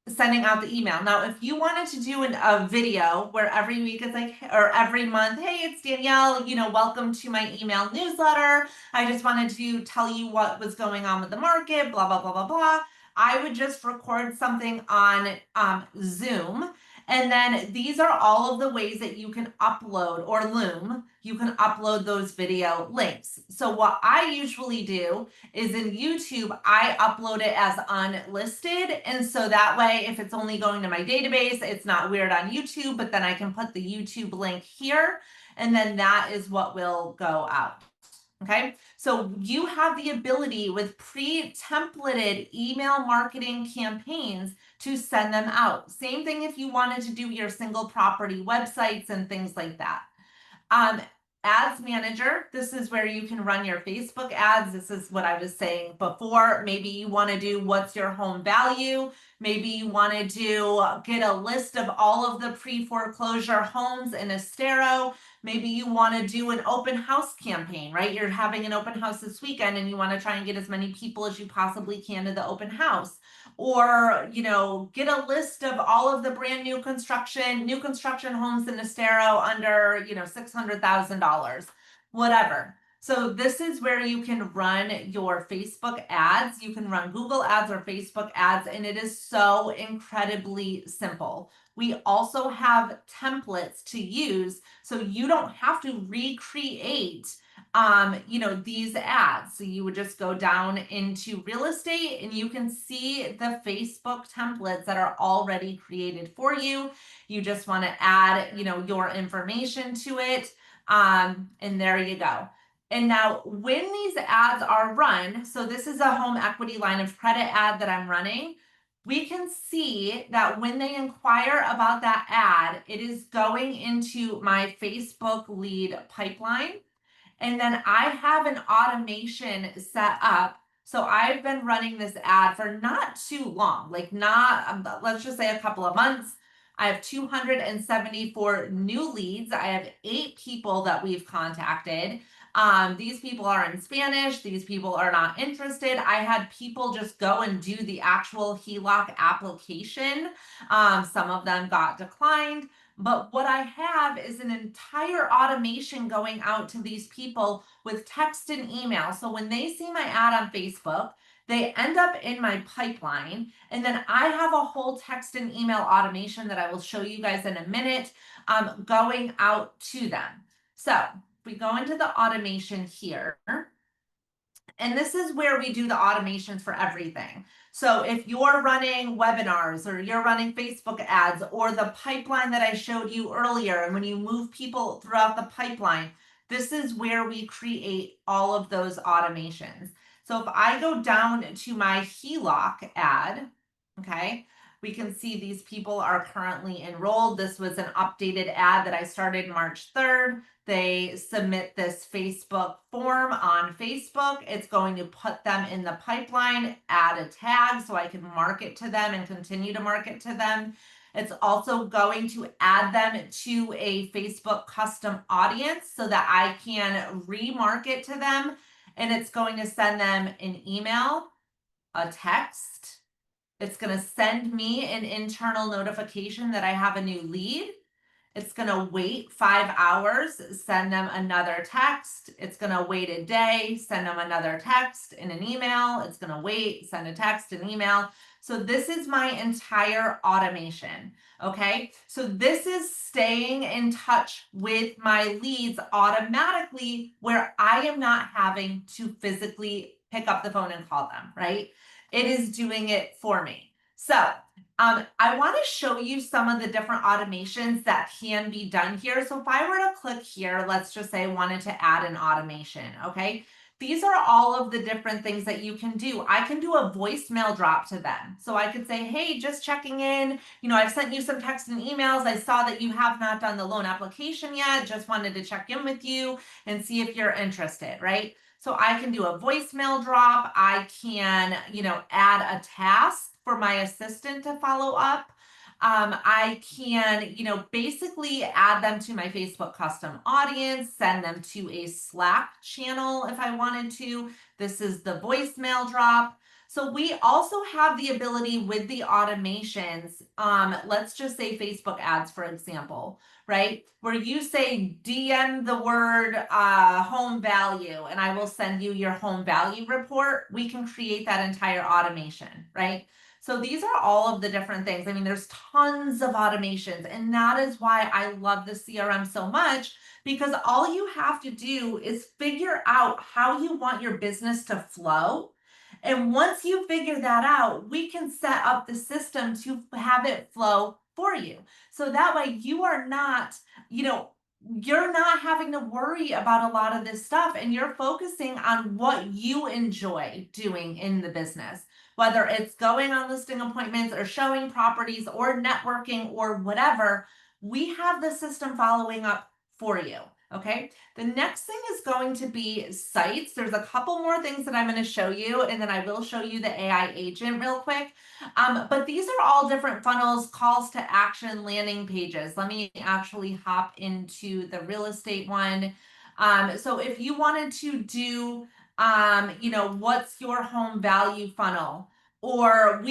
Sending out the email. Now, if you wanted to do a video where every week it's like, or every month, hey, it's Danielle, welcome to my email newsletter. I just wanted to tell you what was going on with the market, blah, blah, blah, blah, blah. I would just record something on Zoom. And then these are all of the ways that you can upload, or Loom, you can upload those video links. So what I usually do is in YouTube, I upload it as unlisted. And so that way, if it's only going to my database, it's not weird on YouTube, but then I can put the YouTube link here. And then that is what will go out. Okay, so you have the ability with pre-templated email marketing campaigns to send them out. Same thing if you wanted to do your single property websites and things like that. Ads manager, this is where you can run your Facebook ads. This is what I was saying before. Maybe you want to do what's your home value. Maybe you want to do get a list of all of the pre-foreclosure homes in Estero. Maybe you want to do an open house campaign, right? You're having an open house this weekend and you want to try and get as many people as you possibly can to the open house. Or, get a list of all of the brand new construction homes in Estero under, $600,000, whatever. So this is where you can run your Facebook ads. You can run Google ads or Facebook ads, and it is so incredibly simple. We also have templates to use, so you don't have to recreate these ads. So you would just go down into real estate and you can see the Facebook templates that are already created for you. You just want to add, your information to it. And there you go. And now when these ads are run, so this is a home equity line of credit ad that I'm running, we can see that when they inquire about that ad, it is going into my Facebook lead pipeline. And then I have an automation set up. So I've been running this ad for not too long, like let's just say a couple of months. I have 274 new leads. I have 8 people that we've contacted. These people are in Spanish. These people are not interested. I had people just go and do the actual HELOC application. Some of them got declined. But what I have is an entire automation going out to these people with text and email. So when they see my ad on Facebook, they end up in my pipeline. And then I have a whole text and email automation that I will show you guys in a minute going out to them. So if we go into the automation here, and this is where we do the automations for everything. So if you're running webinars or you're running Facebook ads or the pipeline that I showed you earlier, and when you move people throughout the pipeline, this is where we create all of those automations. So if I go down to my HELOC ad, okay, we can see these people are currently enrolled. This was an updated ad that I started March 3rd. They submit this Facebook form on Facebook. It's going to put them in the pipeline, add a tag so I can market to them and continue to market to them. It's also going to add them to a Facebook custom audience so that I can remarket to them. And it's going to send them an email, a text. It's going to send me an internal notification that I have a new lead. It's going to wait 5 hours, send them another text. It's going to wait a day, send them another text and an email. It's going to wait, send a text and email. So this is my entire automation. Okay. So this is staying in touch with my leads automatically where I am not having to physically pick up the phone and call them, right? It is doing it for me. So I want to show you some of the different automations that can be done here. So if I were to click here, let's just say I wanted to add an automation, okay? These are all of the different things that you can do. I can do a voicemail drop to them. So I could say, hey, just checking in. I've sent you some texts and emails. I saw that you have not done the loan application yet. Just wanted to check in with you and see if you're interested, right? So I can do a voicemail drop. I can, add a task for my assistant to follow up. I can, basically add them to my Facebook custom audience, send them to a Slack channel if I wanted to. This is the voicemail drop. So we also have the ability with the automations, let's just say Facebook ads, for example, right? Where you say DM the word home value and I will send you your home value report. We can create that entire automation, right? So these are all of the different things. I mean, there's tons of automations, and that is why I love the CRM so much, because all you have to do is figure out how you want your business to flow. And once you figure that out, we can set up the system to have it flow for you. So that way you are not, you're not having to worry about a lot of this stuff, and you're focusing on what you enjoy doing in the business, whether it's going on listing appointments or showing properties or networking or whatever. We have the system following up for you. Okay. The next thing is going to be sites. There's a couple more things that I'm going to show you, and then I will show you the AI agent real quick. But these are all different funnels, calls to action, landing pages. Let me actually hop into the real estate one. So if you wanted to do, what's your home value funnel? Or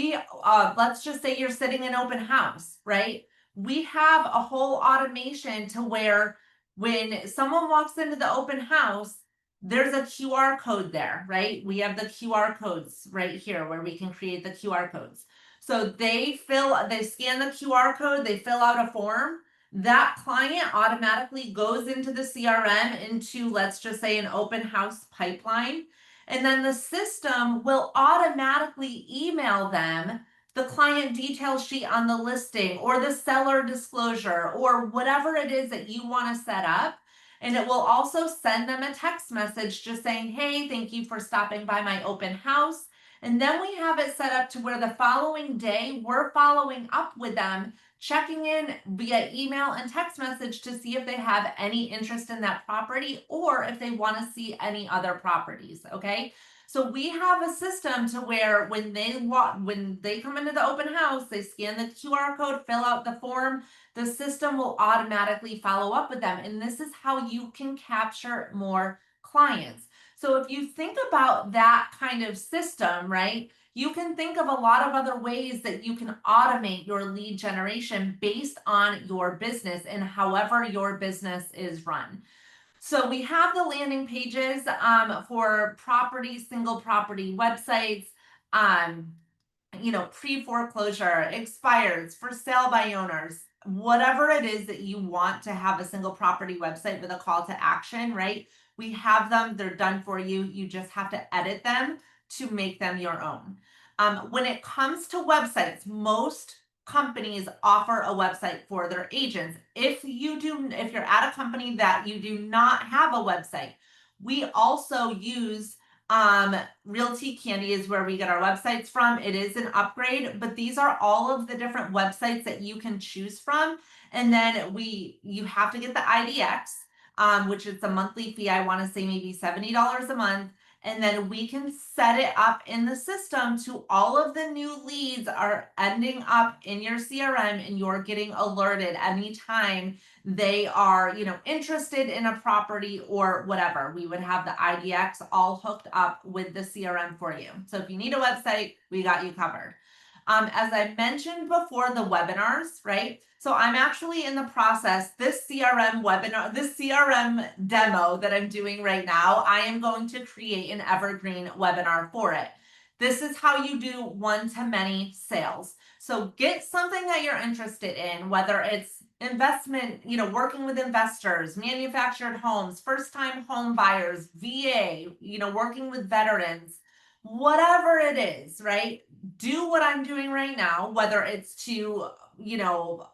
let's just say you're sitting in open house, right? We have a whole automation to where when someone walks into the open house, there's a QR code there, right? We have the QR codes right here where we can create the QR codes. So they scan the QR code, they fill out a form. That client automatically goes into the CRM into, let's just say, an open house pipeline. And then the system will automatically email them the client detail sheet on the listing or the seller disclosure or whatever it is that you want to set up. And it will also send them a text message just saying, hey, thank you for stopping by my open house. And then we have it set up to where the following day we're following up with them, checking in via email and text message to see if they have any interest in that property or if they want to see any other properties. Okay. So we have a system to where when they come into the open house, they scan the QR code, fill out the form, the system will automatically follow up with them. And this is how you can capture more clients. So if you think about that kind of system, right, you can think of a lot of other ways that you can automate your lead generation based on your business and however your business is run. So we have the landing pages for property, single property websites, pre-foreclosure, expires, for sale by owners, whatever it is that you want to have a single property website with a call to action, right? We have them, they're done for you. You just have to edit them to make them your own. When it comes to websites, most companies offer a website for their agents. If you're at a company that you do not have a website, we also use Realty Candy is where we get our websites from. It is an upgrade, but these are all of the different websites that you can choose from. And then you have to get the IDX, which is a monthly fee. I want to say maybe $70 a month. And then we can set it up in the system to all of the new leads are ending up in your CRM, and you're getting alerted anytime they are, interested in a property or whatever. We would have the IDX all hooked up with the CRM for you. So if you need a website, we got you covered. As I mentioned before, the webinars, right? So I'm actually in the process, this CRM webinar, this CRM demo that I'm doing right now, I am going to create an evergreen webinar for it. This is how you do one-to-many sales. So get something that you're interested in, whether it's investment, working with investors, manufactured homes, first-time home buyers, VA, working with veterans, whatever it is, right? Do what I'm doing right now, whether it's to,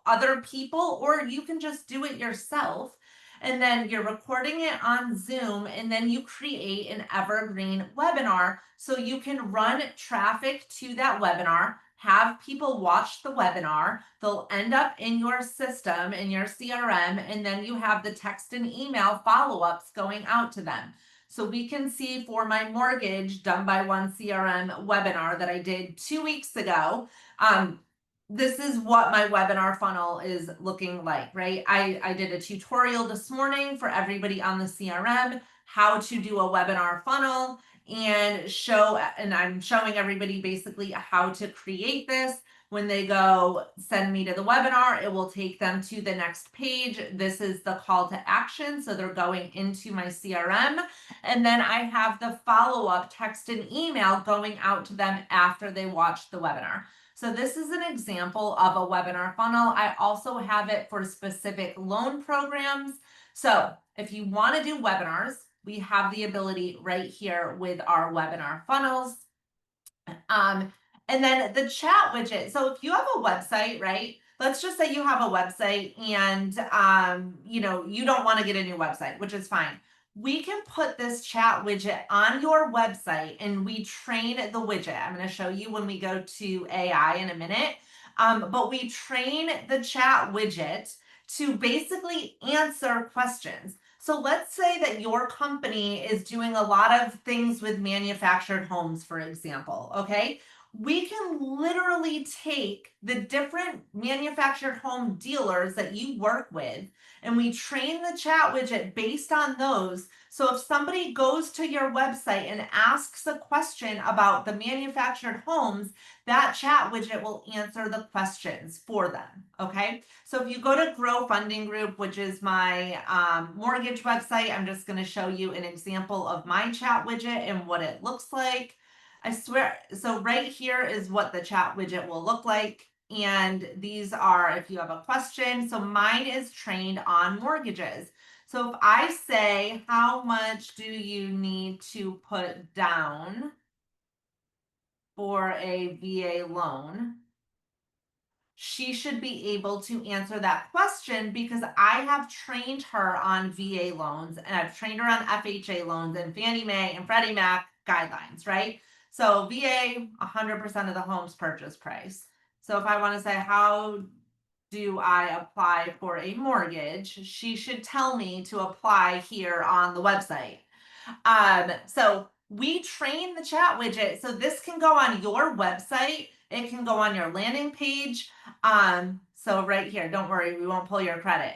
other people, or you can just do it yourself. And then you're recording it on Zoom, and then you create an evergreen webinar so you can run traffic to that webinar, have people watch the webinar, they'll end up in your system, in your CRM, and then you have the text and email follow-ups going out to them. So we can see for my mortgage done by One CRM webinar that I did 2 weeks ago, this is what my webinar funnel is looking like, right? I did a tutorial this morning for everybody on the CRM, how to do a webinar funnel and I'm showing everybody basically how to create this. When they go send me to the webinar, it will take them to the next page. This is the call to action. So they're going into my CRM. And then I have the follow-up text and email going out to them after they watch the webinar. So this is an example of a webinar funnel. I also have it for specific loan programs. So if you want to do webinars, we have the ability right here with our webinar funnels. And then the chat widget. So if you have a website, right? Let's just say you have a website and you don't want to get a new website, which is fine. We can put this chat widget on your website and we train the widget. I'm going to show you when we go to AI in a minute. But we train the chat widget to basically answer questions. So let's say that your company is doing a lot of things with manufactured homes, for example, okay? We can literally take the different manufactured home dealers that you work with and we train the chat widget based on those. So if somebody goes to your website and asks a question about the manufactured homes, that chat widget will answer the questions for them, okay? So if you go to Grow Funding Group, which is my mortgage website, I'm just going to show you an example of my chat widget and what it looks like. I swear, so right here is what the chat widget will look like. And these are, if you have a question, so mine is trained on mortgages. So if I say, how much do you need to put down for a VA loan? She should be able to answer that question because I have trained her on VA loans and I've trained her on FHA loans and Fannie Mae and Freddie Mac guidelines, right? So VA, 100% of the home's purchase price. So if I want to say, how do I apply for a mortgage? She should tell me to apply here on the website. So we train the chat widget. So this can go on your website. It can go on your landing page. So right here, don't worry, we won't pull your credit.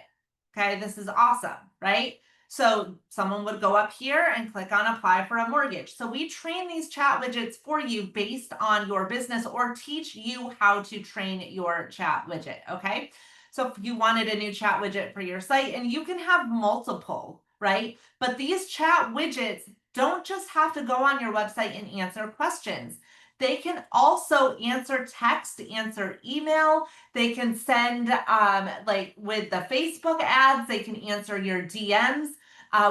Okay, this is awesome, right? So someone would go up here and click on apply for a mortgage. So we train these chat widgets for you based on your business or teach you how to train your chat widget, okay? So if you wanted a new chat widget for your site, and you can have multiple, right? But these chat widgets don't just have to go on your website and answer questions. They can also answer text, answer email. They can send, like with the Facebook ads, they can answer your DMs.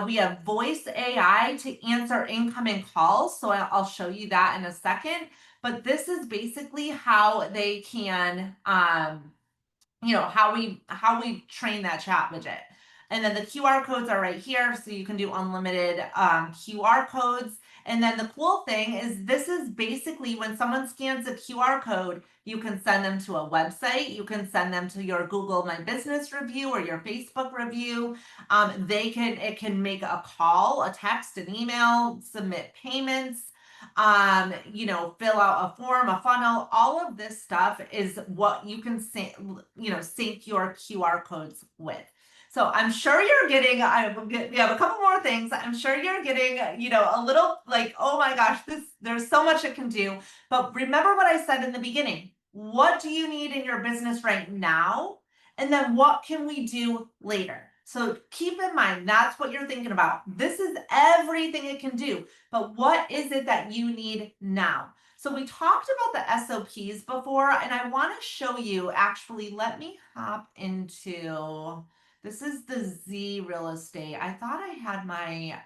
We have voice AI to answer incoming calls. So I'll show you that in a second. But this is basically how they can, how we train that chat widget. And then the QR codes are right here, so you can do unlimited QR codes. And then the cool thing is this is basically when someone scans a QR code, you can send them to a website, you can send them to your Google My Business review or your Facebook review. It can make a call, a text, an email, submit payments, fill out a form, a funnel. All of this stuff is what you can sync your QR codes with. So I'm sure you're getting, we have a couple more things. I'm sure you're getting, a little like, oh my gosh, there's so much it can do. But remember what I said in the beginning. What do you need in your business right now? And then what can we do later? So keep in mind, that's what you're thinking about. This is everything it can do. But what is it that you need now? So we talked about the SOPs before, and I want to show you, actually, let me hop into, this is the Z real estate. I thought I had my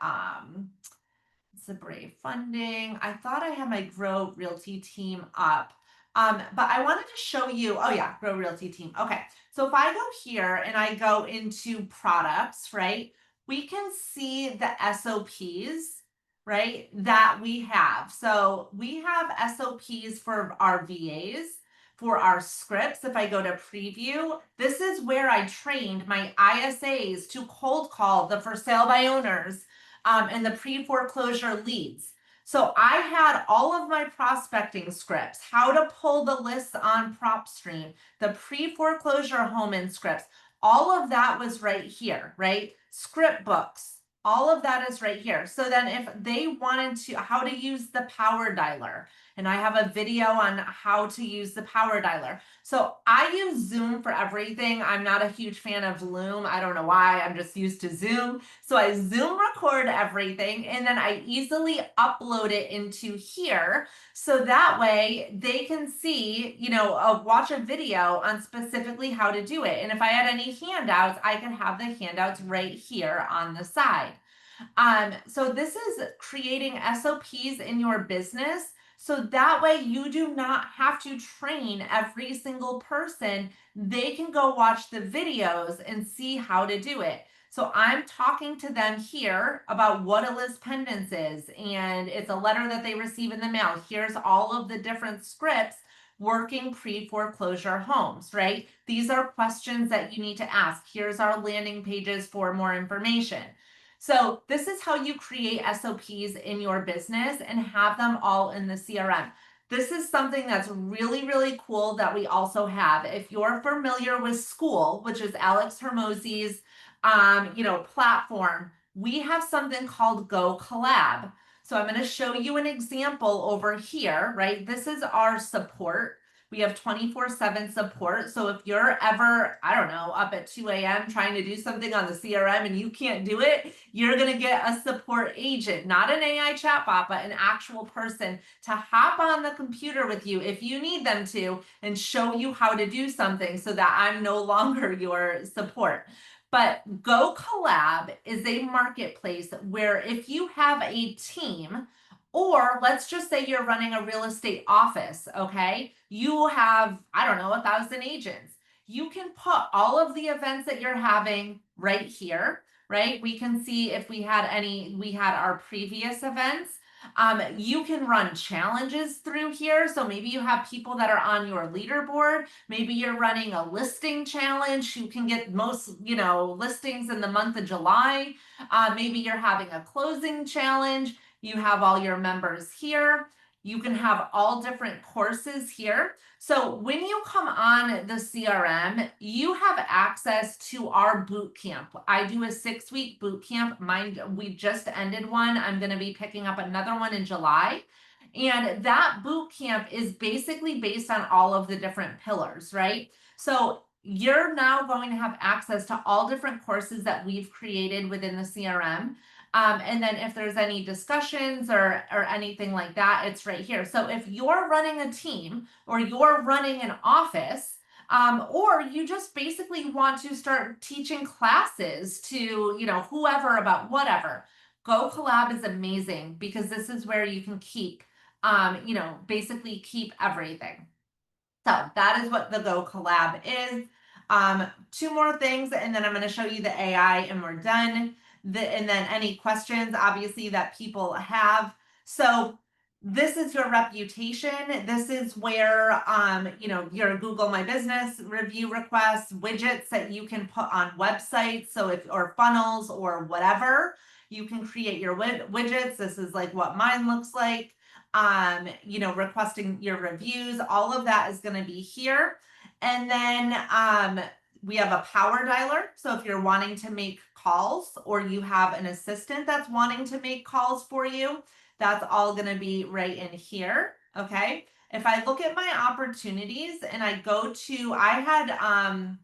Brave funding. I thought I had my Grow Realty team up. But I wanted to show you, oh yeah, Grow Realty team. Okay. So if I go here and I go into products, right, we can see the SOPs, right, that we have. So we have SOPs for our VAs, for our scripts. If I go to preview, this is where I trained my ISAs to cold call the for sale by owners and the pre-foreclosure leads. So I had all of my prospecting scripts, how to pull the lists on PropStream, the pre-foreclosure home in scripts, all of that was right here, right? Script books, all of that is right here. So then if they wanted to, how to use the power dialer, and I have a video on how to use the power dialer. So I use Zoom for everything. I'm not a huge fan of Loom. I don't know why. I'm just used to Zoom. So I Zoom record everything and then I easily upload it into here. So that way they can see, watch a video on specifically how to do it. And if I had any handouts, I can have the handouts right here on the side. So this is creating SOPs in your business. So that way you do not have to train every single person. They can go watch the videos and see how to do it. So I'm talking to them here about what a list pendants is, and it's a letter that they receive in the mail. Here's all of the different scripts working pre-foreclosure homes, right? These are questions that you need to ask. Here's our landing pages for more information. So this is how you create SOPs in your business and have them all in the CRM. This is something that's really, really cool that we also have. If you're familiar with School, which is Alex Hermosi's, platform, we have something called Go Collab. So I'm going to show you an example over here, right? This is our support. We have 24/7 support. So if you're ever, I don't know, up at 2 a.m. trying to do something on the CRM and you can't do it, you're going to get a support agent, not an AI chatbot, but an actual person to hop on the computer with you if you need them to and show you how to do something so that I'm no longer your support. But Go Collab is a marketplace where if you have a team, or let's just say you're running a real estate office, okay? You have, I don't know, 1,000 agents. You can put all of the events that you're having right here, right? We can see if we had our previous events. You can run challenges through here. So maybe you have people that are on your leaderboard. Maybe you're running a listing challenge. You can get most, listings in the month of July. Maybe you're having a closing challenge. You have all your members here. You can have all different courses here. So when you come on the CRM, you have access to our boot camp. I do a 6-week boot camp. We just ended one. I'm going to be picking up another one in July. And that boot camp is basically based on all of the different pillars, right? So you're now going to have access to all different courses that we've created within the CRM. And then if there's any discussions or anything like that, it's right here. So if you're running a team or you're running an office, or you just basically want to start teaching classes to, whoever about whatever, Go Collab is amazing because this is where you can keep, basically keep everything. So that is what the Go Collab is. 2 more things, and then I'm going to show you the AI and we're done. And then any questions, obviously, that people have. So this is your reputation. This is where, your Google My Business review requests, widgets that you can put on websites. So or funnels or whatever, you can create your widgets. This is like what mine looks like. Requesting your reviews, all of that is going to be here. And then we have a power dialer. So if you're wanting to make calls or you have an assistant that's wanting to make calls for you, that's all going to be right in here. Okay. If I look at my opportunities and I go to, I had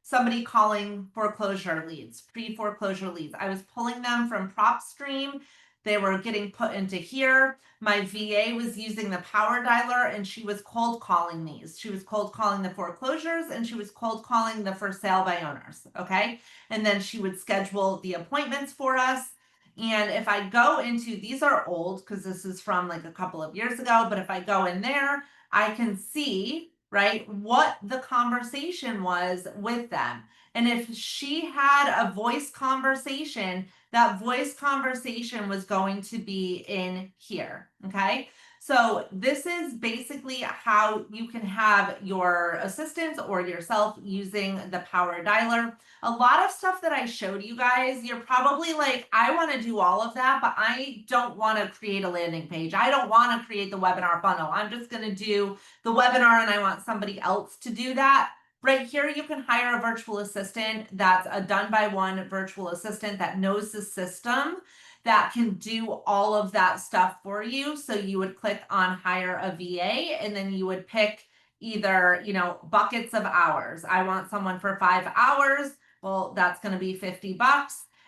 somebody calling foreclosure leads, pre-foreclosure leads. I was pulling them from PropStream. They were getting put into here. My VA was using the power dialer and she was cold calling these. She was cold calling the foreclosures and she was cold calling the for sale by owners. Okay. And then she would schedule the appointments for us. And if I go into, these are old because this is from like a couple of years ago, but if I go in there, I can see, right, what the conversation was with them. And if she had a voice conversation, that voice conversation was going to be in here. Okay. So this is basically how you can have your assistant or yourself using the power dialer. A lot of stuff that I showed you guys, you're probably like, I want to do all of that, but I don't want to create a landing page. I don't want to create the webinar funnel. I'm just going to do the webinar and I want somebody else to do that. Right here, you can hire a virtual assistant that's a done by one virtual assistant that knows the system, that can do all of that stuff for you. So you would click on hire a VA and then you would pick either, buckets of hours. I want someone for 5 hours. Well, that's going to be $50.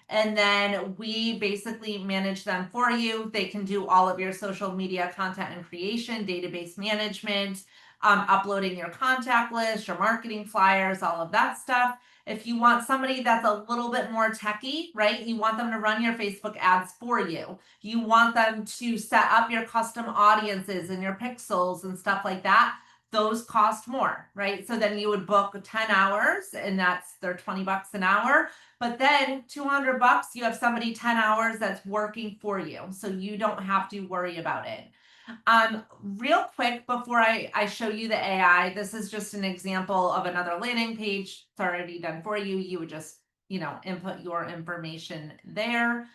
And then we basically manage them for you. They can do all of your social media content and creation, database management, uploading your contact list, your marketing flyers, all of that stuff. If you want somebody that's a little bit more techie, right? You want them to run your Facebook ads for you. You want them to set up your custom audiences and your pixels and stuff like that. Those cost more, right? So then you would book 10 hours and they're $20 an hour. But then $200, you have somebody 10 hours that's working for you. So you don't have to worry about it. Real quick before I show you the AI, this is just an example of another landing page. It's already done for you. You would just, input your information there.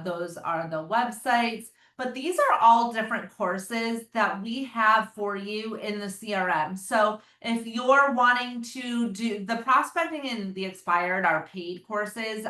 Those are the websites, but these are all different courses that we have for you in the CRM. So if you're wanting to do the prospecting and the expired are paid courses,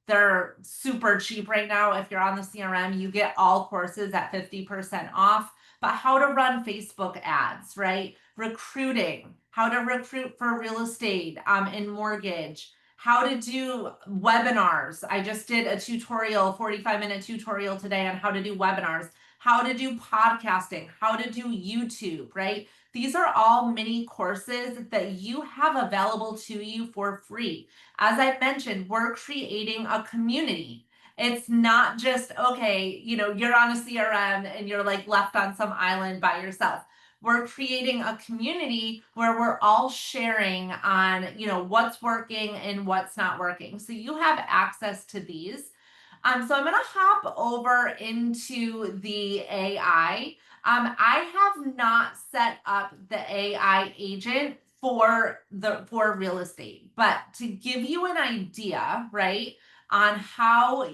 they're super cheap right now. If you're on the CRM, you get all courses at 50% off. But how to run Facebook ads, right? Recruiting, how to recruit for real estate and mortgage, how to do webinars. I just did a tutorial, 45-minute tutorial today on how to do webinars, how to do podcasting, how to do YouTube, right? These are all mini courses that you have available to you for free. As I mentioned, we're creating a community. It's not just, okay, you're on a CRM and you're like left on some island by yourself. We're creating a community where we're all sharing on, what's working and what's not working. So you have access to these. So I'm going to hop over into the AI. I have not set up the AI agent for real estate, but to give you an idea, right, on how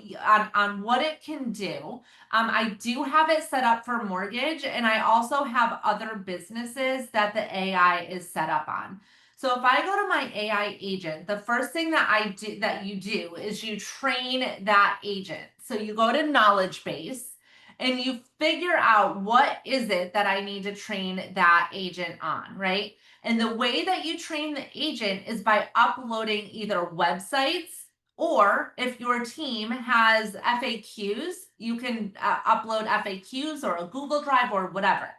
on what it can do, I do have it set up for mortgage, and I also have other businesses that the AI is set up on. So if I go to my AI agent, the first thing that you do is you train that agent. So you go to knowledge base and you figure out what is it that I need to train that agent on, right? And the way that you train the agent is by uploading either websites, or if your team has FAQs, you can upload FAQs or a Google Drive or whatever.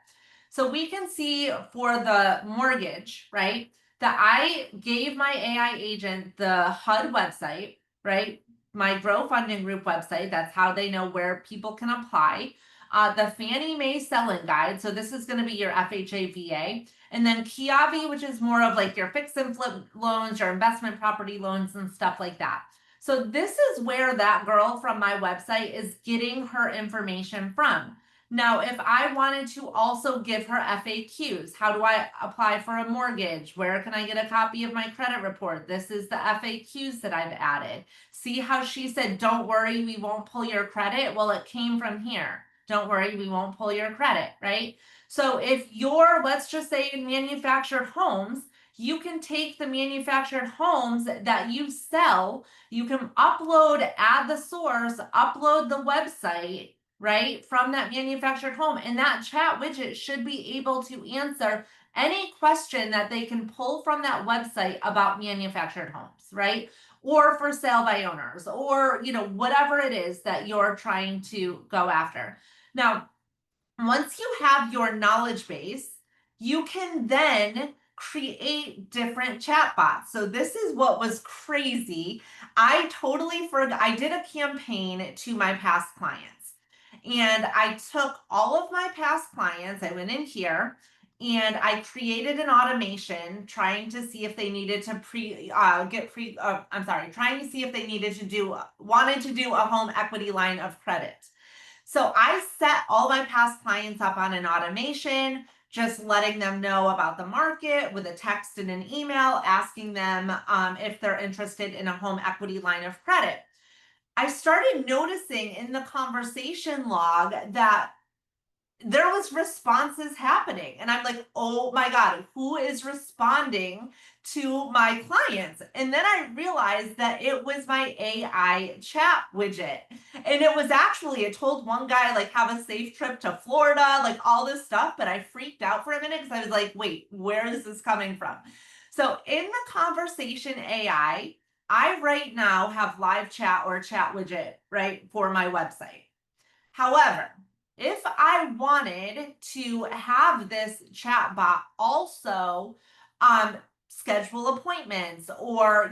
So we can see for the mortgage, right, that I gave my AI agent the HUD website, right? My Grow Funding Group website. That's how they know where people can apply. The Fannie Mae Selling Guide. So this is going to be your FHA VA. And then Kiavi, which is more of like your fix and flip loans, your investment property loans and stuff like that. So this is where that girl from my website is getting her information from. Now, if I wanted to also give her FAQs, how do I apply for a mortgage? Where can I get a copy of my credit report? This is the FAQs that I've added. See how she said, don't worry, we won't pull your credit? Well, it came from here. Don't worry, we won't pull your credit, right? So if you're, let's just say in manufactured homes, you can take the manufactured homes that you sell, you can upload, add the source, upload the website, right, from that manufactured home. And that chat widget should be able to answer any question that they can pull from that website about manufactured homes, right? Or for sale by owners, or, whatever it is that you're trying to go after. Now, once you have your knowledge base, you can then create different chat bots. So this is what was crazy. I totally forgot. I did a campaign to my past clients, and I took all of my past clients. I went in here and I created an automation trying to see if they needed to trying to see if they wanted to do a home equity line of credit. So I set all my past clients up on an automation, just letting them know about the market with a text and an email, asking them if they're interested in a home equity line of credit. I started noticing in the conversation log that there was responses happening, and I'm like, oh my god, who is responding to my clients? And then I realized that it was my AI chat widget, and it was actually, it told one guy like, have a safe trip to Florida, like all this stuff, but I freaked out for a minute because I was like, wait, where is this coming from? So in the conversation AI, I right now have live chat or chat widget right for my website. However, if I wanted to have this chat bot also schedule appointments, or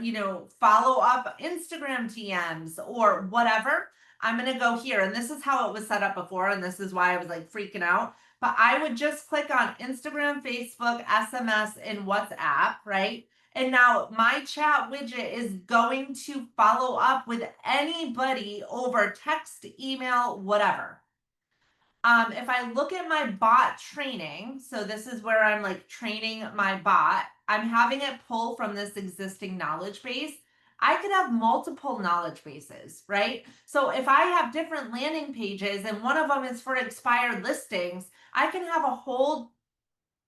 follow up Instagram DMs or whatever, I'm going to go here, and this is how it was set up before, and this is why I was like freaking out. But I would just click on Instagram, Facebook, SMS, and WhatsApp, right? And now my chat widget is going to follow up with anybody over text, email, whatever. If I look at my bot training, so this is where I'm like training my bot, I'm having it pull from this existing knowledge base. I could have multiple knowledge bases, right? So if I have different landing pages and one of them is for expired listings, I can have a whole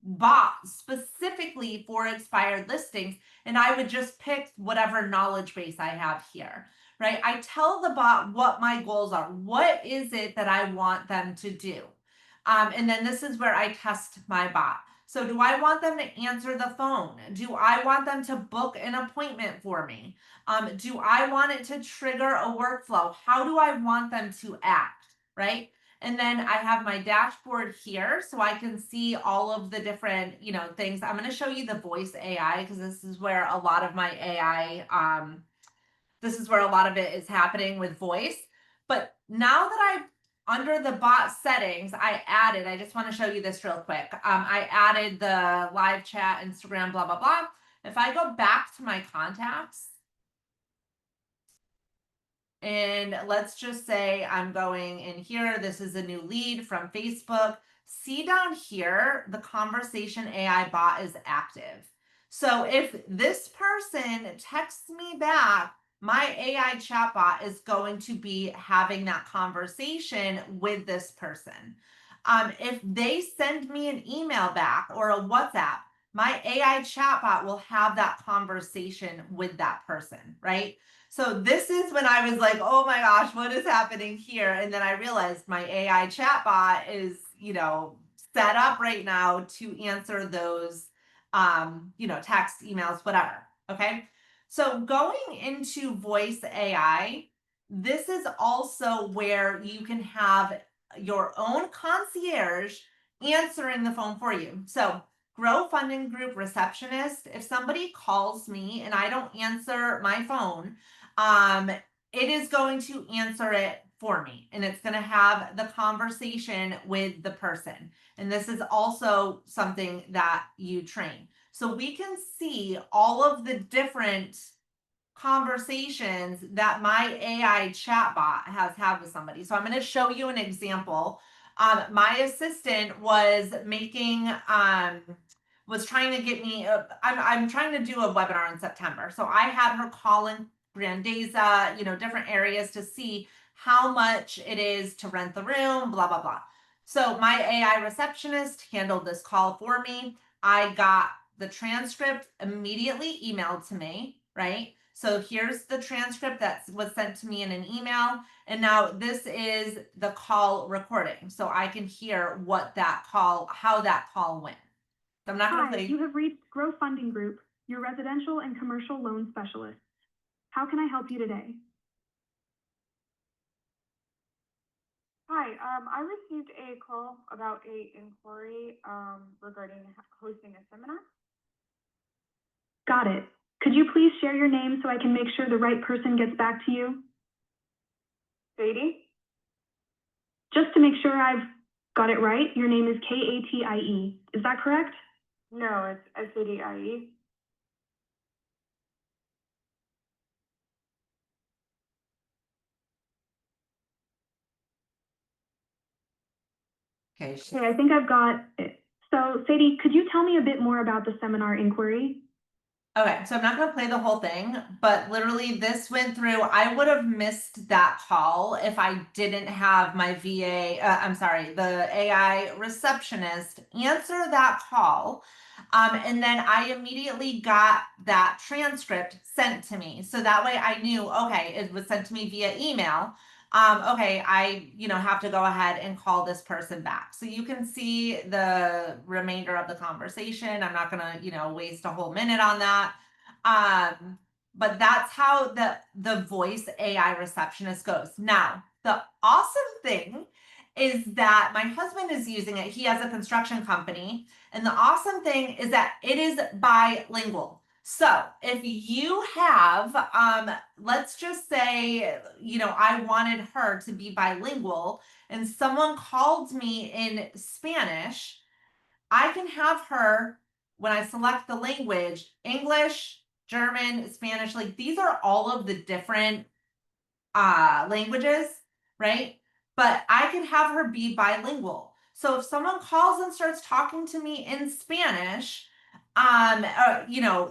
bot specifically for expired listings, and I would just pick whatever knowledge base I have here, right? I tell the bot what my goals are. What is it that I want them to do? And then this is where I test my bot. So do I want them to answer the phone? Do I want them to book an appointment for me? Do I want it to trigger a workflow? How do I want them to act, right? And then I have my dashboard here so I can see all of the different, things. I'm going to show you the voice AI because this is where a lot of my AI, this is where a lot of it is happening with voice. But now that under the bot settings, I just want to show you this real quick. I added the live chat, Instagram, blah, blah, blah. If I go back to my contacts, and let's just say I'm going in here. This is a new lead from Facebook. See down here, the conversation AI bot is active. So if this person texts me back, my AI chatbot is going to be having that conversation with this person. If they send me an email back or a WhatsApp, my AI chatbot will have that conversation with that person, right? So this is when I was like, oh my gosh, what is happening here? And then I realized my AI chatbot is, set up right now to answer those, text, emails, whatever. Okay. So going into voice AI, this is also where you can have your own concierge answering the phone for you. So Grow Funding Group receptionist, if somebody calls me and I don't answer my phone, it is going to answer it for me, and it's going to have the conversation with the person. And this is also something that you train. So we can see all of the different conversations that my AI chatbot has had with somebody. So I'm going to show you an example. My assistant was was trying to get me. I'm trying to do a webinar in September, so I had her call in Grandeza, different areas to see how much it is to rent the room, blah blah blah. So my AI receptionist handled this call for me. I got the transcript immediately emailed to me, right? So here's the transcript that was sent to me in an email. And now this is the call recording. So I can hear how that call went. So I'm not going to Hi, play. you have reached Grow Funding Group, your residential and commercial loan specialist. How can I help you today? Hi, I received a call about a inquiry regarding hosting a seminar. Got it. Could you please share your name so I can make sure the right person gets back to you? Sadie? Just to make sure I've got it right, your name is Katie. Is that correct? No, it's Sadie. Okay. Okay, I think I've got it. So, Sadie, could you tell me a bit more about the seminar inquiry? Okay, so I'm not going to play the whole thing, but literally this went through. I would have missed that call if I didn't have my VA, the AI receptionist answer that call. And then I immediately got that transcript sent to me. So that way I knew, okay, it was sent to me via email. Okay, I, have to go ahead and call this person back. So you can see the remainder of the conversation. I'm not gonna, waste a whole minute on that. But that's how the voice AI receptionist goes. Now, the awesome thing is that my husband is using it. He has a construction company, and the awesome thing is that it is bilingual. So if you have, let's just say, I wanted her to be bilingual and someone called me in Spanish, I can have her, when I select the language, English, German, Spanish, like these are all of the different languages, right? But I can have her be bilingual. So if someone calls and starts talking to me in Spanish,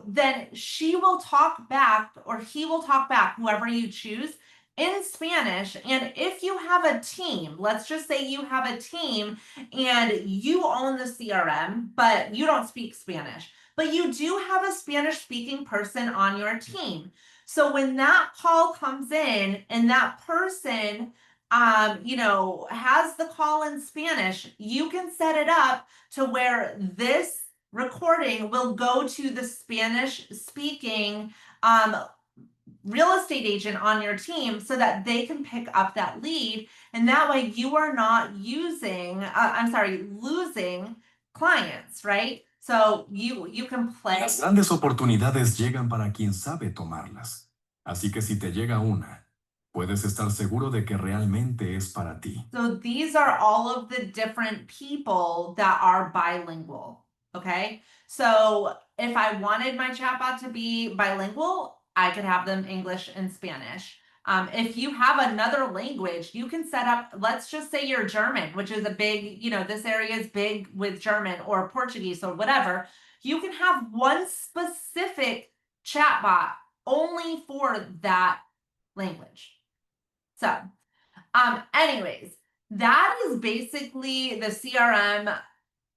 then she will talk back or he will talk back, whoever you choose, in Spanish. And if you have a team, let's just say you have a team and you own the CRM, but you don't speak Spanish, but you do have a Spanish speaking person on your team. So when that call comes in and that person, has the call in Spanish, you can set it up to where this recording will go to the Spanish speaking real estate agent on your team so that they can pick up that lead. And that way you are not losing clients, right? So you can play. Las grandes oportunidades llegan para quien sabe tomarlas. Así que si te llega una, puedes estar seguro de que realmente es para ti. So these are all of the different people that are bilingual, okay? So if I wanted my chatbot to be bilingual, I could have them English and Spanish. If you have another language, you can set up, let's just say you're German, which is a big, this area is big with German or Portuguese or whatever. You can have one specific chatbot only for that language. So, anyways, that is basically the CRM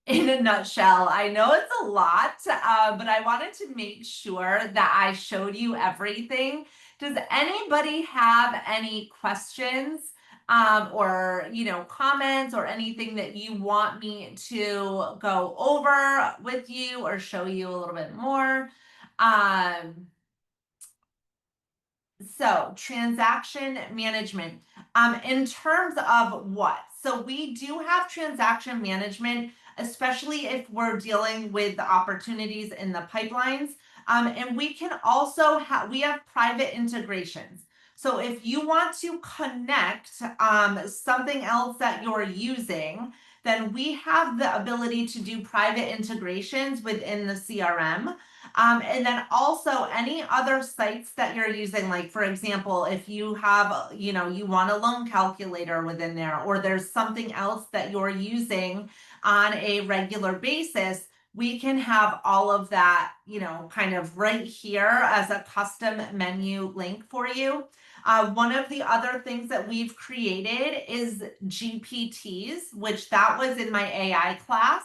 in a nutshell. I know it's a lot, but I wanted to make sure that I showed you everything. Does anybody have any questions or comments or anything that you want me to go over with you or show you a little bit more? So transaction management, in terms of what? So we do have transaction management, especially if we're dealing with the opportunities in the pipelines. And we can also we have private integrations. So if you want to connect something else that you're using, then we have the ability to do private integrations within the CRM. And then also any other sites that you're using, like for example, if you have, you want a loan calculator within there, or there's something else that you're using on a regular basis, we can have all of that, kind of right here as a custom menu link for you. One of the other things that we've created is GPTs, which that was in my AI class.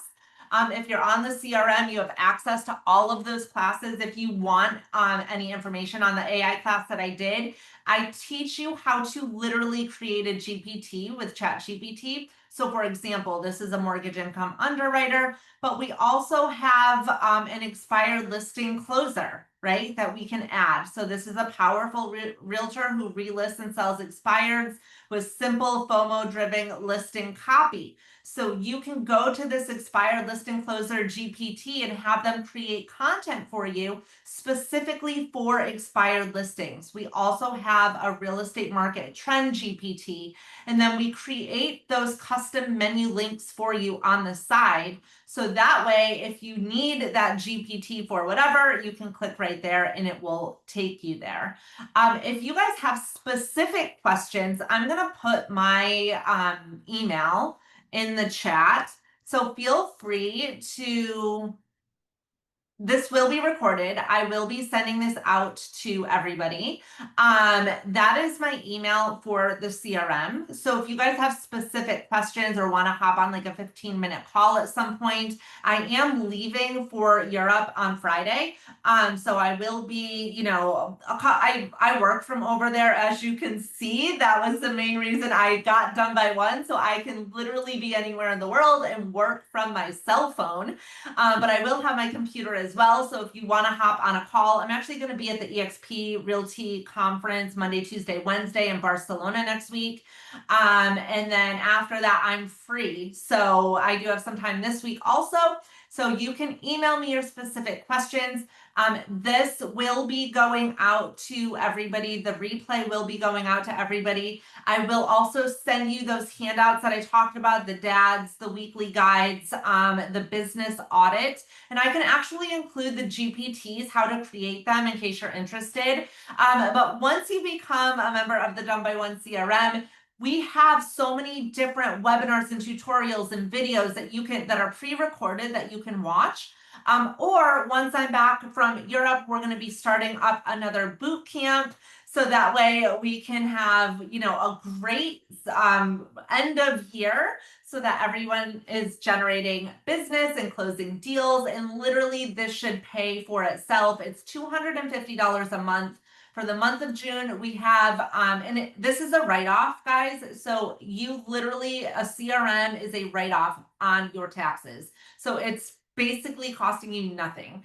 If you're on the CRM, you have access to all of those classes. If you want any information on the AI class that I did, I teach you how to literally create a GPT with ChatGPT. So for example, this is a mortgage income underwriter, but we also have an expired listing closer, right, that we can add. So this is a powerful realtor who relists and sells expireds with simple FOMO-driven listing copy. So you can go to this expired listing closer GPT and have them create content for you specifically for expired listings. We also have a real estate market trend GPT, and then we create those custom menu links for you on the side. So that way, if you need that GPT for whatever, you can click right there and it will take you there. If you guys have specific questions, I'm going to put my email in the chat. So feel free to, this will be recorded. I will be sending this out to everybody. That is my email for the CRM. So if you guys have specific questions or want to hop on like a 15-minute call at some point, I am leaving for Europe on Friday. So I will be, you know, I work from over there, as you can see. That was the main reason I got done by one. So I can literally be anywhere in the world and work from my cell phone. But I will have my computer as well. So if you want to hop on a call, I'm actually going to be at the EXP Realty Conference Monday, Tuesday, Wednesday in Barcelona next week. And then after that, I'm free. So I do have some time this week also. So you can email me your specific questions. This will be going out to everybody. The replay will be going out to everybody. I will also send you those handouts that I talked about, the DADs, the weekly guides, the business audit, and I can actually include the GPTs, how to create them in case you're interested. But once you become a member of the Done by One CRM, we have so many different webinars and tutorials and videos that are pre-recorded that you can watch. Or once I'm back from Europe, we're going to be starting up another boot camp. So that way we can have, you know, a great end of year so that everyone is generating business and closing deals. And literally this should pay for itself. It's $250 a month. For the month of June, we have, this is a write-off, guys. So you literally, a CRM is a write-off on your taxes. So it's basically costing you nothing.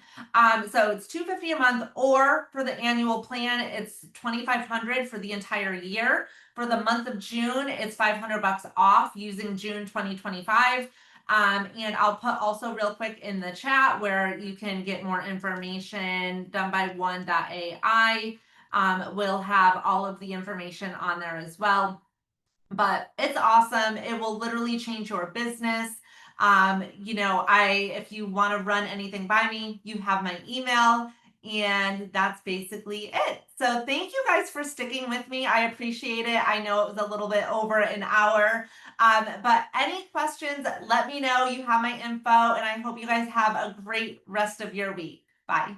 So it's $250 a month, or for the annual plan, it's $2,500 for the entire year. For the month of June, it's $500 off using June 2025. And I'll put also real quick in the chat where you can get more information. Donebyone.ai will have all of the information on there as well. But it's awesome. It will literally change your business. You know, if you want to run anything by me, you have my email, and that's basically it. So thank you guys for sticking with me. I appreciate it. I know it was a little bit over an hour, but any questions, let me know. You have my info, and I hope you guys have a great rest of your week. Bye.